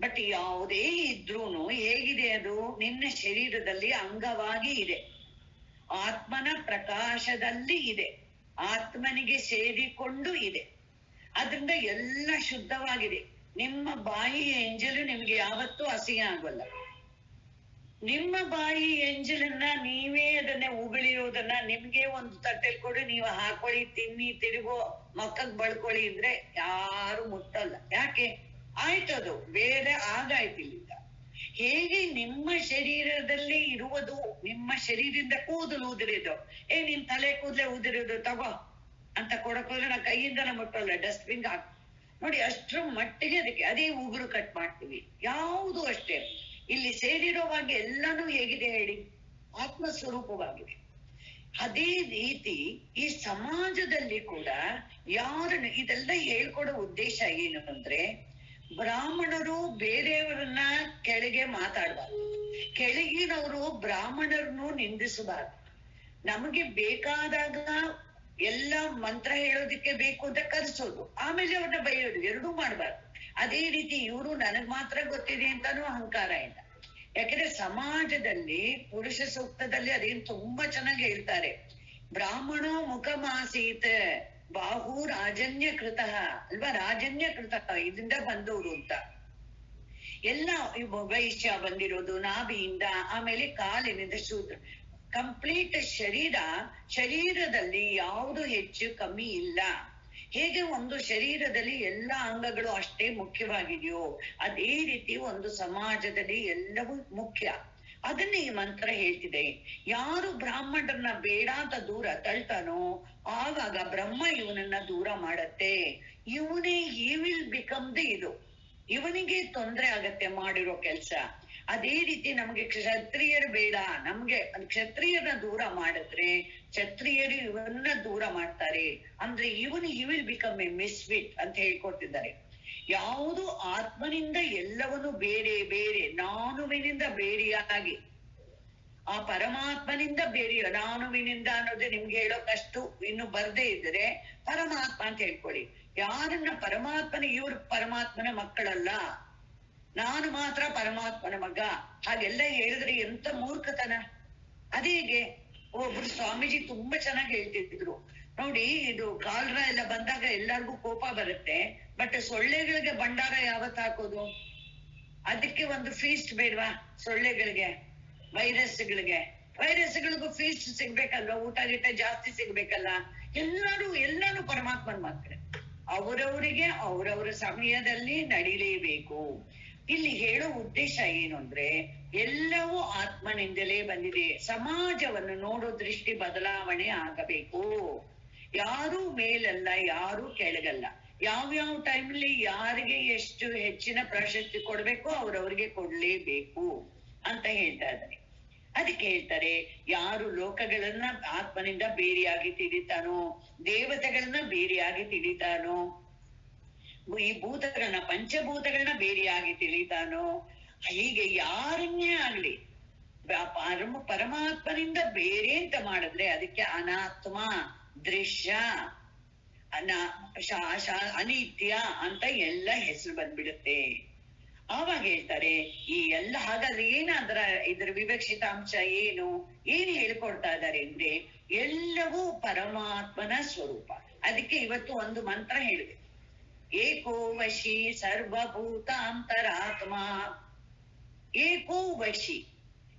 ಬಟ್ ಯಾವುದೇ ಇದ್ರೂನು ಹೇಗಿದೆ ಅದು? ನಿನ್ನ ಶರೀರದಲ್ಲಿ ಅಂಗವಾಗಿ ಇದೆ, ಆತ್ಮನ ಪ್ರಕಾಶದಲ್ಲಿ ಇದೆ, ಆತ್ಮನಿಗೆ ಸೇರಿಕೊಂಡು ಇದೆ. ಅದ್ರಿಂದ ಎಲ್ಲ ಶುದ್ಧವಾಗಿದೆ. ನಿಮ್ಮ ಬಾಯಿ ಎಂಜಲು ನಿಮ್ಗೆ ಯಾವತ್ತೂ ಅಸಹ್ಯ ಆಗೋಲ್ಲ. ನಿಮ್ಮ ಬಾಯಿ ಎಂಜಲನ್ನ ನೀವೇ ಅದನ್ನ ಉಗುಳಿರೋದನ್ನ ನಿಮ್ಗೆ ಒಂದು ತಟ್ಟೆಲ್ ಕೊಡಿ, ನೀವು ಹಾಕೊಳ್ಳಿ, ತಿನ್ನಿ, ತಿರುಗೋ, ಮಕ್ಕಕ್ ಬಳ್ಕೊಳ್ಳಿ ಅಂದ್ರೆ ಯಾರು ಮುಟ್ಟಲ್ಲ. ಯಾಕೆ? ಆಯ್ತದು ಬೇರೆ ಆಗಾಯ್ತಿಲ್ಲ. ಹೇಗೆ ನಿಮ್ಮ ಶರೀರದಲ್ಲಿ ಇರುವುದು, ನಿಮ್ಮ ಶರೀರದಿಂದ ಕೂದಲು ಉದುರಿದು, ನಿನ್ ತಲೆ ಕೂದಲೇ ಉದುರಿದು ತಗೋ ಅಂತ ಕೊಡಕೋದ್ರೆ ನಾ ಕೈಯಿಂದನ ಮುಟ್ಟಲ್ಲ, ಡಸ್ಟ್ಬಿನ್ ಹಾಕಿ ನೋಡಿ. ಅಷ್ಟ್ರ ಮಟ್ಟಿಗೆ ಅದಕ್ಕೆ ಅದೇ ಉಗುರು ಕಟ್ ಮಾಡ್ತೀವಿ. ಯಾವುದು ಅಷ್ಟೇ ಇಲ್ಲಿ ಸೇರಿರೋವಾಗ ಎಲ್ಲಾನು ಹೇಗಿದೆ ಹೇಳಿ? ಆತ್ಮ ಸ್ವರೂಪವಾಗಿದೆ. ಅದೇ ರೀತಿ ಈ ಸಮಾಜದಲ್ಲಿ ಕೂಡ ಯಾರನ್ನ ಇದೆಲ್ಲ ಹೇಳ್ಕೊಡೋ ಉದ್ದೇಶ ಏನು ಅಂದ್ರೆ, ಬ್ರಾಹ್ಮಣರು ಬೇರೆಯವರನ್ನ ಕೆಳಗೆ ಮಾತಾಡಬಾರ್ದು, ಕೆಳಗಿನವರು ಬ್ರಾಹ್ಮಣರನ್ನು ನಿಂದಿಸಬಾರ್ದು. ನಮಗೆ ಬೇಕಾದಾಗ ಎಲ್ಲ ಮಂತ್ರ ಹೇಳೋದಿಕ್ಕೆ ಬೇಕು ಅಂತ ಕರ್ಸೋದು, ಆಮೇಲೆ ಅವ್ರನ್ನ ಬೈಯೋದು, ಎರಡೂ ಮಾಡ್ಬಾರ್ದು. ಅದೇ ರೀತಿ ಇವರು ನನಗ್ ಮಾತ್ರ ಗೊತ್ತಿದೆ ಅಂತಾನೂ ಅಹಂಕಾರ ಇಲ್ಲ. ಯಾಕಂದ್ರೆ ಸಮಾಜದಲ್ಲಿ ಪುರುಷ ಸೂಕ್ತದಲ್ಲಿ ಅದೇನು ತುಂಬಾ ಚೆನ್ನಾಗಿ ಹೇಳ್ತಾರೆ. ಬ್ರಾಹ್ಮಣೋ ಮುಖಮಾಸೀತ ಬಾಹು ರಾಜನ್ಯ ಕೃತ ಅಲ್ವಾ? ರಾಜನ್ಯ ಕೃತ ಇದರಿಂದ ಬಂದವರು ಅಂತ ಎಲ್ಲ. ವೈಶ್ಯ ಬಂದಿರೋದು ನಾಭಿಯಿಂದ, ಆಮೇಲೆ ಕಾಲಿನಿಂದ ಶೂದ್ರ, ಕಂಪ್ಲೀಟ್ ಶರೀರದಲ್ಲಿ ಯಾವುದು ಹೆಚ್ಚು ಕಮ್ಮಿ ಇಲ್ಲ. ಹೇಗೆ ಒಂದು ಶರೀರದಲ್ಲಿ ಎಲ್ಲ ಅಂಗಗಳು ಅಷ್ಟೇ ಮುಖ್ಯವಾಗಿದೆಯೋ, ಅದೇ ರೀತಿ ಒಂದು ಸಮಾಜದಲ್ಲಿ ಎಲ್ಲವೂ ಮುಖ್ಯ. ಅದನ್ನ ಈ ಮಂತ್ರ ಹೇಳ್ತಿದೆ. ಯಾರು ಬ್ರಾಹ್ಮಣರನ್ನ ಬೇಡ ಅಂತ ದೂರ ತಳ್ತಾನೋ ಆವಾಗ ಬ್ರಹ್ಮ ಇವನನ್ನ ದೂರ ಮಾಡತ್ತೆ. ಇವನೇ ಈ ವಿಲ್ ಬಿಕಮ್ ದ ಇದು, ಇವನಿಗೆ ತೊಂದ್ರೆ ಆಗತ್ತೆ ಮಾಡಿರೋ ಕೆಲ್ಸ. ಅದೇ ರೀತಿ ನಮ್ಗೆ ಕ್ಷತ್ರಿಯರು ಬೇಡ, ನಮ್ಗೆ ಕ್ಷತ್ರಿಯರನ್ನ ದೂರ ಮಾಡಿದ್ರೆ ಕ್ಷತ್ರಿಯರು ಇವನ್ನ ದೂರ ಮಾಡ್ತಾರೆ. ಅಂದ್ರೆ ಈ ವಿಲ್ ಬಿಕಮ್ ಎ ಮಿಸ್ಫಿಟ್ ಅಂತ ಹೇಳ್ಕೊಟ್ಟಿದ್ದಾರೆ. ಯಾವುದು ಆತ್ಮನಿಂದ ಎಲ್ಲವನ್ನು ಬೇರೆ ಬೇರೆ, ನಾನುವಿನಿಂದ ಬೇರೆಯಾಗಿ, ಆ ಪರಮಾತ್ಮನಿಂದ ಬೇರೆ. ನಾನುವಿನಿಂದ ಅನ್ನೋದೇ ನಿಮ್ಗೆ ಹೇಳೋಕಷ್ಟು ಇನ್ನು ಬರ್ದೇ ಇದ್ರೆ ಪರಮಾತ್ಮ ಅಂತ ಹೇಳ್ಕೊಳ್ಳಿ. ಯಾರನ್ನ ಪರಮಾತ್ಮನ, ಇವ್ರು ಪರಮಾತ್ಮನ ಮಕ್ಕಳಲ್ಲ, ನಾನು ಮಾತ್ರ ಪರಮಾತ್ಮನ ಮಗ, ಹಾಗೆಲ್ಲ ಹೇಳಿದ್ರೆ ಎಂತ ಮೂರ್ಖತನ. ಅದೇಗೆ ಒಬ್ರು ಸ್ವಾಮೀಜಿ ತುಂಬಾ ಚೆನ್ನಾಗಿ ಹೇಳ್ತಿದ್ರು ನೋಡಿ. ಇದು ಕಾಲ್ರ ಎಲ್ಲ ಬಂದಾಗ ಎಲ್ಲಾರ್ಗು ಕೋಪ ಬರುತ್ತೆ, ಬಟ್ ಸೊಳ್ಳೆಗಳಿಗೆ ಭಂಡಾರ ಯಾವತ್ ಹಾಕೋದು? ಅದಕ್ಕೆ ಒಂದು ಫೀಸ್ಟ್ ಬೇಡ್ವಾ? ಸೊಳ್ಳೆಗಳಿಗೆ, ವೈರಸ್ಗಳಿಗೂ ಫೀಸ್ಟ್ ಸಿಗ್ಬೇಕಲ್ವ? ಊಟ ಗೀಟ ಜಾಸ್ತಿ ಸಿಗ್ಬೇಕಲ್ಲ? ಎಲ್ಲಾನು ಪರಮಾತ್ಮನ ಮಕ್ಕಳು. ಅವರವರಿಗೆ ಅವರವರ ಸಮಯದಲ್ಲಿ ನಡಿಲೇಬೇಕು. ಇಲ್ಲಿ ಹೇಳೋ ಉದ್ದೇಶ ಏನು ಅಂದ್ರೆ, ಎಲ್ಲವೂ ಆತ್ಮನಿಂದಲೇ ಬಂದಿದೆ. ಸಮಾಜವನ್ನು ನೋಡೋ ದೃಷ್ಟಿ ಬದಲಾವಣೆ ಆಗಬೇಕು. ಯಾರೂ ಮೇಲಲ್ಲ, ಯಾರೂ ಕೆಳಗಲ್ಲ. ಯಾವ್ಯಾವ ಟೈಮ್ಲಿ ಯಾರಿಗೆ ಎಷ್ಟು ಹೆಚ್ಚಿನ ಪ್ರಶಸ್ತಿ ಕೊಡ್ಬೇಕೋ ಅವ್ರವ್ರಿಗೆ ಕೊಡ್ಲೇಬೇಕು ಅಂತ ಹೇಳ್ತಾ ಇದ್ದಾರೆ. ಅದಕ್ಕೆ ಹೇಳ್ತಾರೆ, ಯಾರು ಲೋಕಗಳನ್ನ ಆತ್ಮನಿಂದ ಬೇರೆಯಾಗಿ ತಿಳಿತಾನೋ, ದೇವತೆಗಳನ್ನ ಬೇರೆಯಾಗಿ ತಿಳಿತಾನೋ, ಈ ಭೂತಗಳನ್ನ, ಪಂಚಭೂತಗಳನ್ನ ಬೇರೆಯಾಗಿ ತಿಳಿತಾನೋ, ಹೀಗೆ ಯಾರನ್ನೇ ಆಗ್ಲಿ ಪರಮಾತ್ಮನಿಂದ ಬೇರೆ ಅಂತ ಮಾಡಿದ್ರೆ ಅದಕ್ಕೆ ಅನಾತ್ಮ, ದೃಶ್ಯ, ಅನಿತ್ಯ ಅಂತ ಎಲ್ಲ ಹೆಸರು ಬಂದ್ಬಿಡುತ್ತೆ. ಆವಾಗ ಹೇಳ್ತಾರೆ ಈ ಎಲ್ಲ. ಹಾಗಾದ್ರೆ ಇದ್ರ ವಿವಕ್ಷಿತಾಂಶ ಏನು ಹೇಳ್ಕೊಡ್ತಾ ಇದ್ದಾರೆ ಅಂದ್ರೆ, ಎಲ್ಲವೂ ಪರಮಾತ್ಮನ ಸ್ವರೂಪ. ಅದಕ್ಕೆ ಇವತ್ತು ಒಂದು ಮಂತ್ರ ಹೇಳಿದೆ, ಏಕೋ ವಶಿ ಸರ್ವಭೂತಾಂತರಾತ್ಮ. ಏಕೋ ವಶಿ,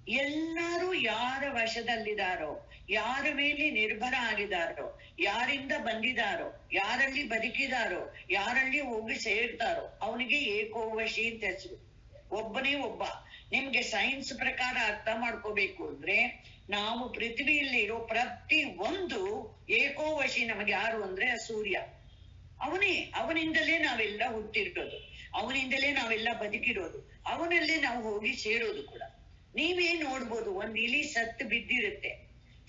ಎಲ್ಲರೂ ಯಾರ ವಶದಲ್ಲಿದಾರೋ, ಯಾರ ಮೇಲೆ ನಿರ್ಭರ ಆಗಿದಾರೋ, ಯಾರಿಂದ ಬಂದಿದಾರೋ, ಯಾರಲ್ಲಿ ಬದುಕಿದಾರೋ, ಯಾರಲ್ಲಿ ಹೋಗಿ ಸೇರ್ತಾರೋ ಅವನಿಗೆ ಏಕೋವಶಿ ಅಂತ ಹೆಸರು. ಒಬ್ಬನೇ ಒಬ್ಬ. ನಿಮ್ಗೆ ಸೈನ್ಸ್ ಪ್ರಕಾರ ಅರ್ಥ ಮಾಡ್ಕೋಬೇಕು ಅಂದ್ರೆ, ನಾವು ಪೃಥ್ವಿಯಲ್ಲಿ ಇರೋ ಪ್ರತಿ ಒಂದು ಏಕೋವಶಿ ನಮಗೆ ಯಾರು ಅಂದ್ರೆ ಸೂರ್ಯ. ಅವನಿಂದಲೇ ನಾವೆಲ್ಲ ಹುಟ್ಟಿರೋದು, ಅವನಿಂದಲೇ ನಾವೆಲ್ಲ ಬದುಕಿರೋದು, ಅವನಲ್ಲೇ ನಾವು ಹೋಗಿ ಸೇರೋದು ಕೂಡ. ನೀವೇ ನೋಡ್ಬೋದು, ಒಂದ್ ಇಲಿ ಸತ್ತು ಬಿದ್ದಿರುತ್ತೆ,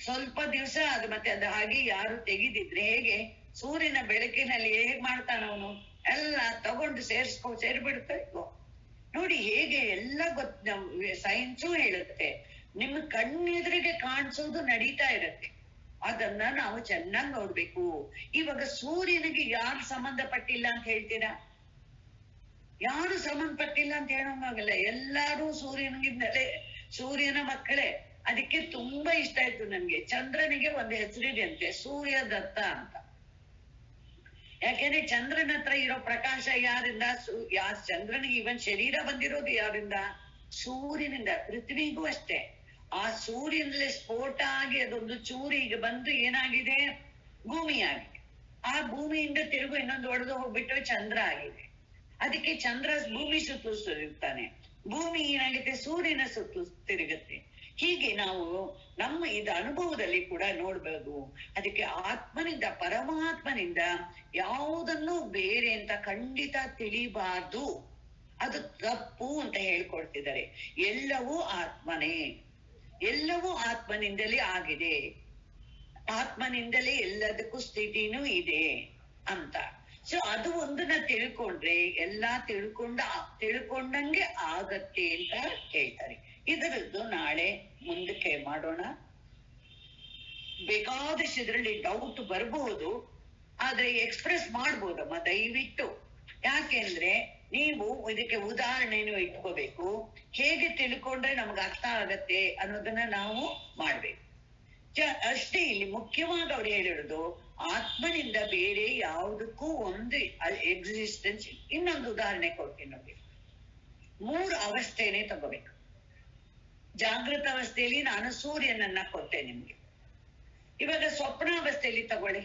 ಸ್ವಲ್ಪ ದಿವಸ ಅದು ಮತ್ತೆ ಅದು ಹಾಗೆ ಯಾರು ತೆಗಿದಿದ್ರೆ ಹೇಗೆ ಸೂರ್ಯನ ಬೆಳಕಿನಲ್ಲಿ ಹೇಗ್ ಮಾಡ್ತಾನ ಅವನು, ಎಲ್ಲ ತಗೊಂಡು ಸೇರ್ಬಿಡ್ತಾ ಇಲ್ವೋ ನೋಡಿ. ಹೇಗೆ ಎಲ್ಲ ಸೈನ್ಸು ಹೇಳುತ್ತೆ, ನಿಮ್ಮ ಕಣ್ಣೆದುರಿಗೆ ಕಾಣಿಸೋದು ನಡೀತಾ ಇರತ್ತೆ. ಅದನ್ನ ನಾವು ಚೆನ್ನಾಗಿ ನೋಡ್ಬೇಕು. ಇವಾಗ ಸೂರ್ಯನಿಗೆ ಯಾರು ಸಂಬಂಧಪಟ್ಟಿಲ್ಲ ಅಂತ ಹೇಳ್ತೀರಾ? ಯಾರು ಸಂಬಂಧಪಟ್ಟಿಲ್ಲ ಅಂತ ಹೇಳೋಂಗಾಗಲ್ಲ. ಎಲ್ಲಾರು ಸೂರ್ಯನಿಗಿಂದಲೇ, ಸೂರ್ಯನ ಮಕ್ಕಳೇ. ಅದಕ್ಕೆ ತುಂಬಾ ಇಷ್ಟ ಆಯ್ತು ನನ್ಗೆ. ಚಂದ್ರನಿಗೆ ಒಂದು ಹೆಸರಿದೆ ಅಂತೆ, ಸೂರ್ಯ ದತ್ತ ಅಂತ. ಯಾಕೆಂದ್ರೆ ಚಂದ್ರನ ಹತ್ರ ಇರೋ ಪ್ರಕಾಶ ಯಾರಿಂದ? ಚಂದ್ರನಿಗೆ ಇವನ್ ಶರೀರ ಬಂದಿರೋದು ಯಾರಿಂದ? ಸೂರ್ಯನಿಂದ. ಪೃಥ್ವಿಗೂ ಅಷ್ಟೇ, ಆ ಸೂರ್ಯನಲ್ಲೇ ಸ್ಫೋಟ ಆಗಿ ಅದೊಂದು ಚೂರು ಈಗ ಬಂದು ಏನಾಗಿದೆ? ಭೂಮಿ ಆಗಿದೆ. ಆ ಭೂಮಿಯಿಂದ ತಿರುಗು ಇನ್ನೊಂದು ಒಡೆದು ಹೋಗ್ಬಿಟ್ಟು ಚಂದ್ರ ಆಗಿದೆ. ಅದಕ್ಕೆ ಚಂದ್ರ ಭೂಮಿ ಸುತ್ತಲೂ ತಿರುಗ್ತಾನೆ, ಭೂಮಿ ಏನಾಗುತ್ತೆ? ಸೂರ್ಯನ ಸುತ್ತಲೂ ತಿರುಗುತ್ತೆ. ಹೀಗೆ ನಾವು ನಮ್ಮ ಇದು ಅನುಭವದಲ್ಲಿ ಕೂಡ ನೋಡ್ಬೋದು. ಅದಕ್ಕೆ ಆತ್ಮನಿಂದ, ಪರಮಾತ್ಮನಿಂದ ಯಾವುದನ್ನು ಬೇರೆ ಅಂತ ಖಂಡಿತ ತಿಳಿಬಾರ್ದು, ಅದು ತಪ್ಪು ಅಂತ ಹೇಳ್ಕೊಡ್ತಿದ್ದಾರೆ. ಎಲ್ಲವೂ ಆತ್ಮನೇ, ಎಲ್ಲವೂ ಆತ್ಮನಿಂದಲೇ ಆಗಿದೆ, ಆತ್ಮನಿಂದಲೇ ಎಲ್ಲದಕ್ಕೂ ಸ್ಥಿತಿನೂ ಇದೆ ಅಂತ. ಸೊ ಅದು ಒಂದನ್ನ ತಿಳ್ಕೊಂಡ್ರೆ ಎಲ್ಲಾ ತಿಳ್ಕೊಂಡಂಗೆ ಆಗತ್ತೆ ಅಂತ ಹೇಳ್ತಾರೆ. ಇದರದ್ದು ನಾಳೆ ಮುಂದಕ್ಕೆ ಮಾಡೋಣ. ಬೇಕಾದಷ್ಟು ಇದರಲ್ಲಿ ಡೌಟ್ ಬರ್ಬಹುದು, ಆದ್ರೆ ಎಕ್ಸ್ಪ್ರೆಸ್ ಮಾಡ್ಬೋದಮ್ಮ ದಯವಿಟ್ಟು. ಯಾಕೆಂದ್ರೆ ನೀವು ಇದಕ್ಕೆ ಉದಾಹರಣೆನೂ ಇಟ್ಕೋಬೇಕು, ಹೇಗೆ ತಿಳ್ಕೊಂಡ್ರೆ ನಮ್ಗೆ ಅರ್ಥ ಆಗತ್ತೆ ಅನ್ನೋದನ್ನ ನಾವು ಮಾಡ್ಬೇಕು ಅಷ್ಟೇ. ಇಲ್ಲಿ ಮುಖ್ಯವಾಗಿ ಅವ್ರು ಹೇಳಿರೋದು, ಆತ್ಮನಿಂದ ಬೇರೆ ಯಾವುದಕ್ಕೂ ಒಂದು ಎಕ್ಸಿಸ್ಟೆನ್ಸ್. ಇನ್ನೊಂದು ಉದಾಹರಣೆ ಕೊಡ್ತೀನಿ ನೋಡಿ. 3 ಅವಸ್ಥೆನೇ ತಗೋಬೇಕು. ಜಾಗೃತ ಅವಸ್ಥೆಯಲ್ಲಿ ನಾನು ಸೂರ್ಯನನ್ನ ಕೊಟ್ಟೆ ನಿಮ್ಗೆ. ಇವಾಗ ಸ್ವಪ್ನಾವಸ್ಥೆಯಲ್ಲಿ ತಗೊಳ್ಳಿ.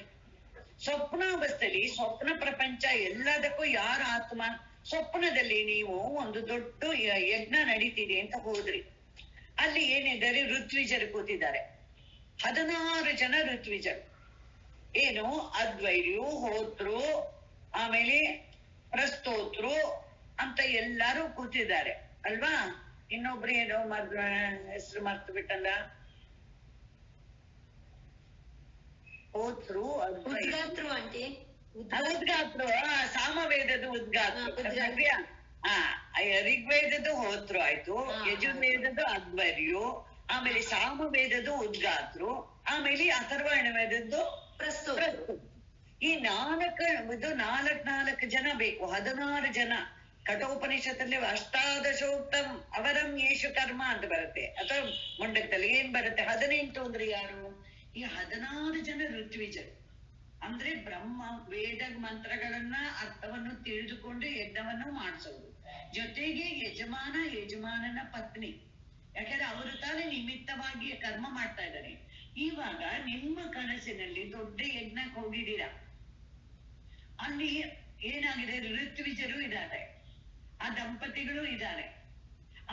ಸ್ವಪ್ನಾವಸ್ಥೆಯಲ್ಲಿ ಸ್ವಪ್ನ ಪ್ರಪಂಚ ಎಲ್ಲದಕ್ಕೂ ಯಾರ ಆತ್ಮ? ಸ್ವಪ್ನದಲ್ಲಿ ನೀವು ಒಂದು ದೊಡ್ಡ ಯಜ್ಞ ನಡೀತಿದೆ ಅಂತ ಹೋದ್ರಿ. ಅಲ್ಲಿ ಏನಿದ್ದಾರೆ? ಋತ್ವಿಜರು ಕೂತಿದ್ದಾರೆ, 16 ಜನ ಋತ್ವಿಜರು. ಏನು? ಅದ್ವೈರ್ಯು, ಹೋತ್ರು, ಆಮೇಲೆ ಪ್ರಸ್ತೋತ್ರು ಅಂತ ಎಲ್ಲಾರು ಕೂತಿದ್ದಾರೆ ಅಲ್ವಾ? ಇನ್ನೊಬ್ರು ಏನೋ ಹೆಸರು ಮರ್ತು ಬಿಟ್ಟಲ್ಲ, ಹೋತ್ರು, ಉದ್ಗಾತ್ರು ಆಂಟಿ, ಉದ್ಗಾತ್ರು, ಸಾಮವೇದದ ಉದ್ಗಾತ್ರು. ಋಗ್ವೇದದ್ದು ಹೋತ್ರು ಆಯ್ತು, ಯಜುರ್ವೇದದ್ದು ಅದ್ವೈರ್ಯು, ಆಮೇಲೆ ಸಾಮವೇದದ್ದು ಉದ್ಗಾತ್ರು, ಆಮೇಲೆ ಅಥರ್ವಣ ವೇದದ್ದು ಪ್ರಸ್ತೋತ್ರು. ಈ 4 ಜನ ಬೇಕು, 16 ಜನ. ಕಠೋಪನಿಷತ್ತಲ್ಲಿ ಅಷ್ಟಾದಶೋಕ್ತಂ ಅವರಂ ಯೇಷು ಕರ್ಮ ಅಂತ ಬರುತ್ತೆ, ಅಥವಾ ಮುಂಡಕದಲ್ಲಿ ಏನ್ ಬರುತ್ತೆ? 18 ಅಂದ್ರೆ ಯಾರು? ಈ 16 ಜನ ಋತ್ವಿಜರು. ಅಂದ್ರೆ ಬ್ರಹ್ಮ ವೇದ ಮಂತ್ರಗಳನ್ನ ಅರ್ಥವನ್ನು ತಿಳಿದುಕೊಂಡು ಯಜ್ಞವನ್ನು ಮಾಡಿಸೋದು, ಜೊತೆಗೆ ಯಜಮಾನನ ಪತ್ನಿ. ಯಾಕಂದ್ರೆ ಅವರು ತಾನೇ ನಿಮಿತ್ತವಾಗಿ ಕರ್ಮ ಮಾಡ್ತಾ ಇದ್ದಾರೆ. ಇವಾಗ ನಿಮ್ಮ ಕನಸಿನಲ್ಲಿ ದೊಡ್ಡ ಯಜ್ಞಕ್ಕೆ ಹೋಗಿದ್ದೀರಾ, ಅಲ್ಲಿ ಏನಾಗಿದೆ? ಋತ್ವಿಜರು ಇದ್ದಾರೆ, ಆ ದಂಪತಿಗಳು ಇದ್ದಾರೆ.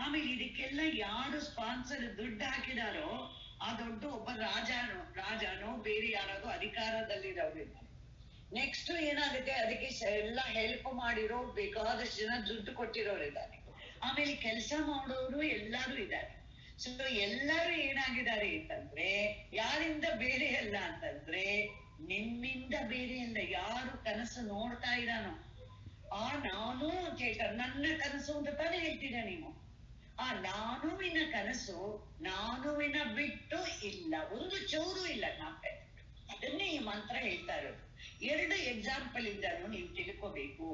ಆಮೇಲೆ ಇದಕ್ಕೆಲ್ಲ ಯಾರು ಸ್ಪಾನ್ಸರ್ ದುಡ್ಡು ಹಾಕಿದಾರೋ ಆ ದೊಡ್ಡ ಒಬ್ಬ ರಾಜನೋ ಬೇರೆ ಯಾರಾದ್ರೂ ಅಧಿಕಾರದಲ್ಲಿರೋರು ಇದ್ದಾರೆ. ನೆಕ್ಸ್ಟ್ ಏನಾಗುತ್ತೆ? ಅದಕ್ಕೆ ಎಲ್ಲ ಹೆಲ್ಪ್ ಮಾಡಿರೋ ಬೇಕಾದಷ್ಟು ಜನ ದುಡ್ಡು ಕೊಟ್ಟಿರೋರು ಇದ್ದಾರೆ. ಆಮೇಲೆ ಕೆಲಸ ಮಾಡೋರು ಎಲ್ಲಾರು ಇದ್ದಾರೆ. ಸೊ ಎಲ್ಲರೂ ಏನಾಗಿದ್ದಾರೆ ಅಂತಂದ್ರೆ, ಯಾರಿಂದ ಬೇರೆ ಅಲ್ಲ ಅಂತಂದ್ರೆ ನಿಮ್ಮಿಂದ ಬೇರೆ ಅಲ್ಲ. ಯಾರು ಕನಸು ನೋಡ್ತಾ ಇದ್ದಾನೋ ಆ ನಾನು ಅಂತ ಹೇಳ್ತಾರೆ. ನನ್ನ ಕನಸು ಅಂತ ತಾನೇ ಹೇಳ್ತೀರ ನೀವು. ಆ ನಾನುವಿನ ಕನಸು ನಾನುವಿನ ಬಿಟ್ಟು ಇಲ್ಲ, ಒಂದು ಚೂರು ಇಲ್ಲ. ಅದನ್ನೇ ಈ ಮಂತ್ರ ಹೇಳ್ತಾ ಇರೋದು. 2 ಎಕ್ಸಾಂಪಲ್ ಇಂದಾನು ನೀವು ತಿಳ್ಕೋಬೇಕು.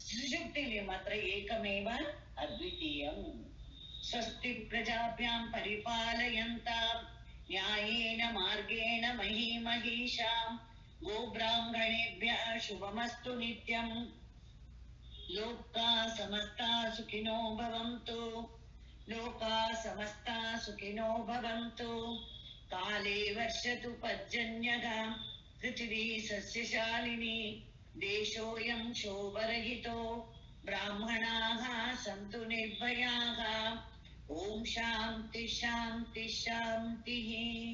ಸುಷುಪ್ತಿಲಿ ಮಾತ್ರ ಏಕಮೇವ ಅದ್ವಿತೀಯಂ. ಸ್ವಸ್ತಿ ಪ್ರಜಾಭ್ಯಾಂ ಪರಿಪಾಲಯಂತಾಂ ನ್ಯಾಯೇನ ಮಾರ್ಗೇಣ ಮಹೀಮಹೀಷಾಂ ಗೋಬ್ರಾಹ್ಮಣೇಭ್ಯಃ ಶುಭಮಸ್ತು ನಿತ್ಯಂ. ಲೋಕಾ ಸಮಸ್ತಾ ಸುಖಿನೋ ಭವಂತು, ಲೋಕಾ ಸಮಸ್ತಾ ಸುಖಿನೋ ಭವಂತು. काले वर्षतु पर्जन्यः पृथिवी सस्यशालिनी देशोऽयं शोभरहितो ब्राह्मणाः सन्तु निर्भयाः। ॐ शान्ति शान्ति शान्तिः।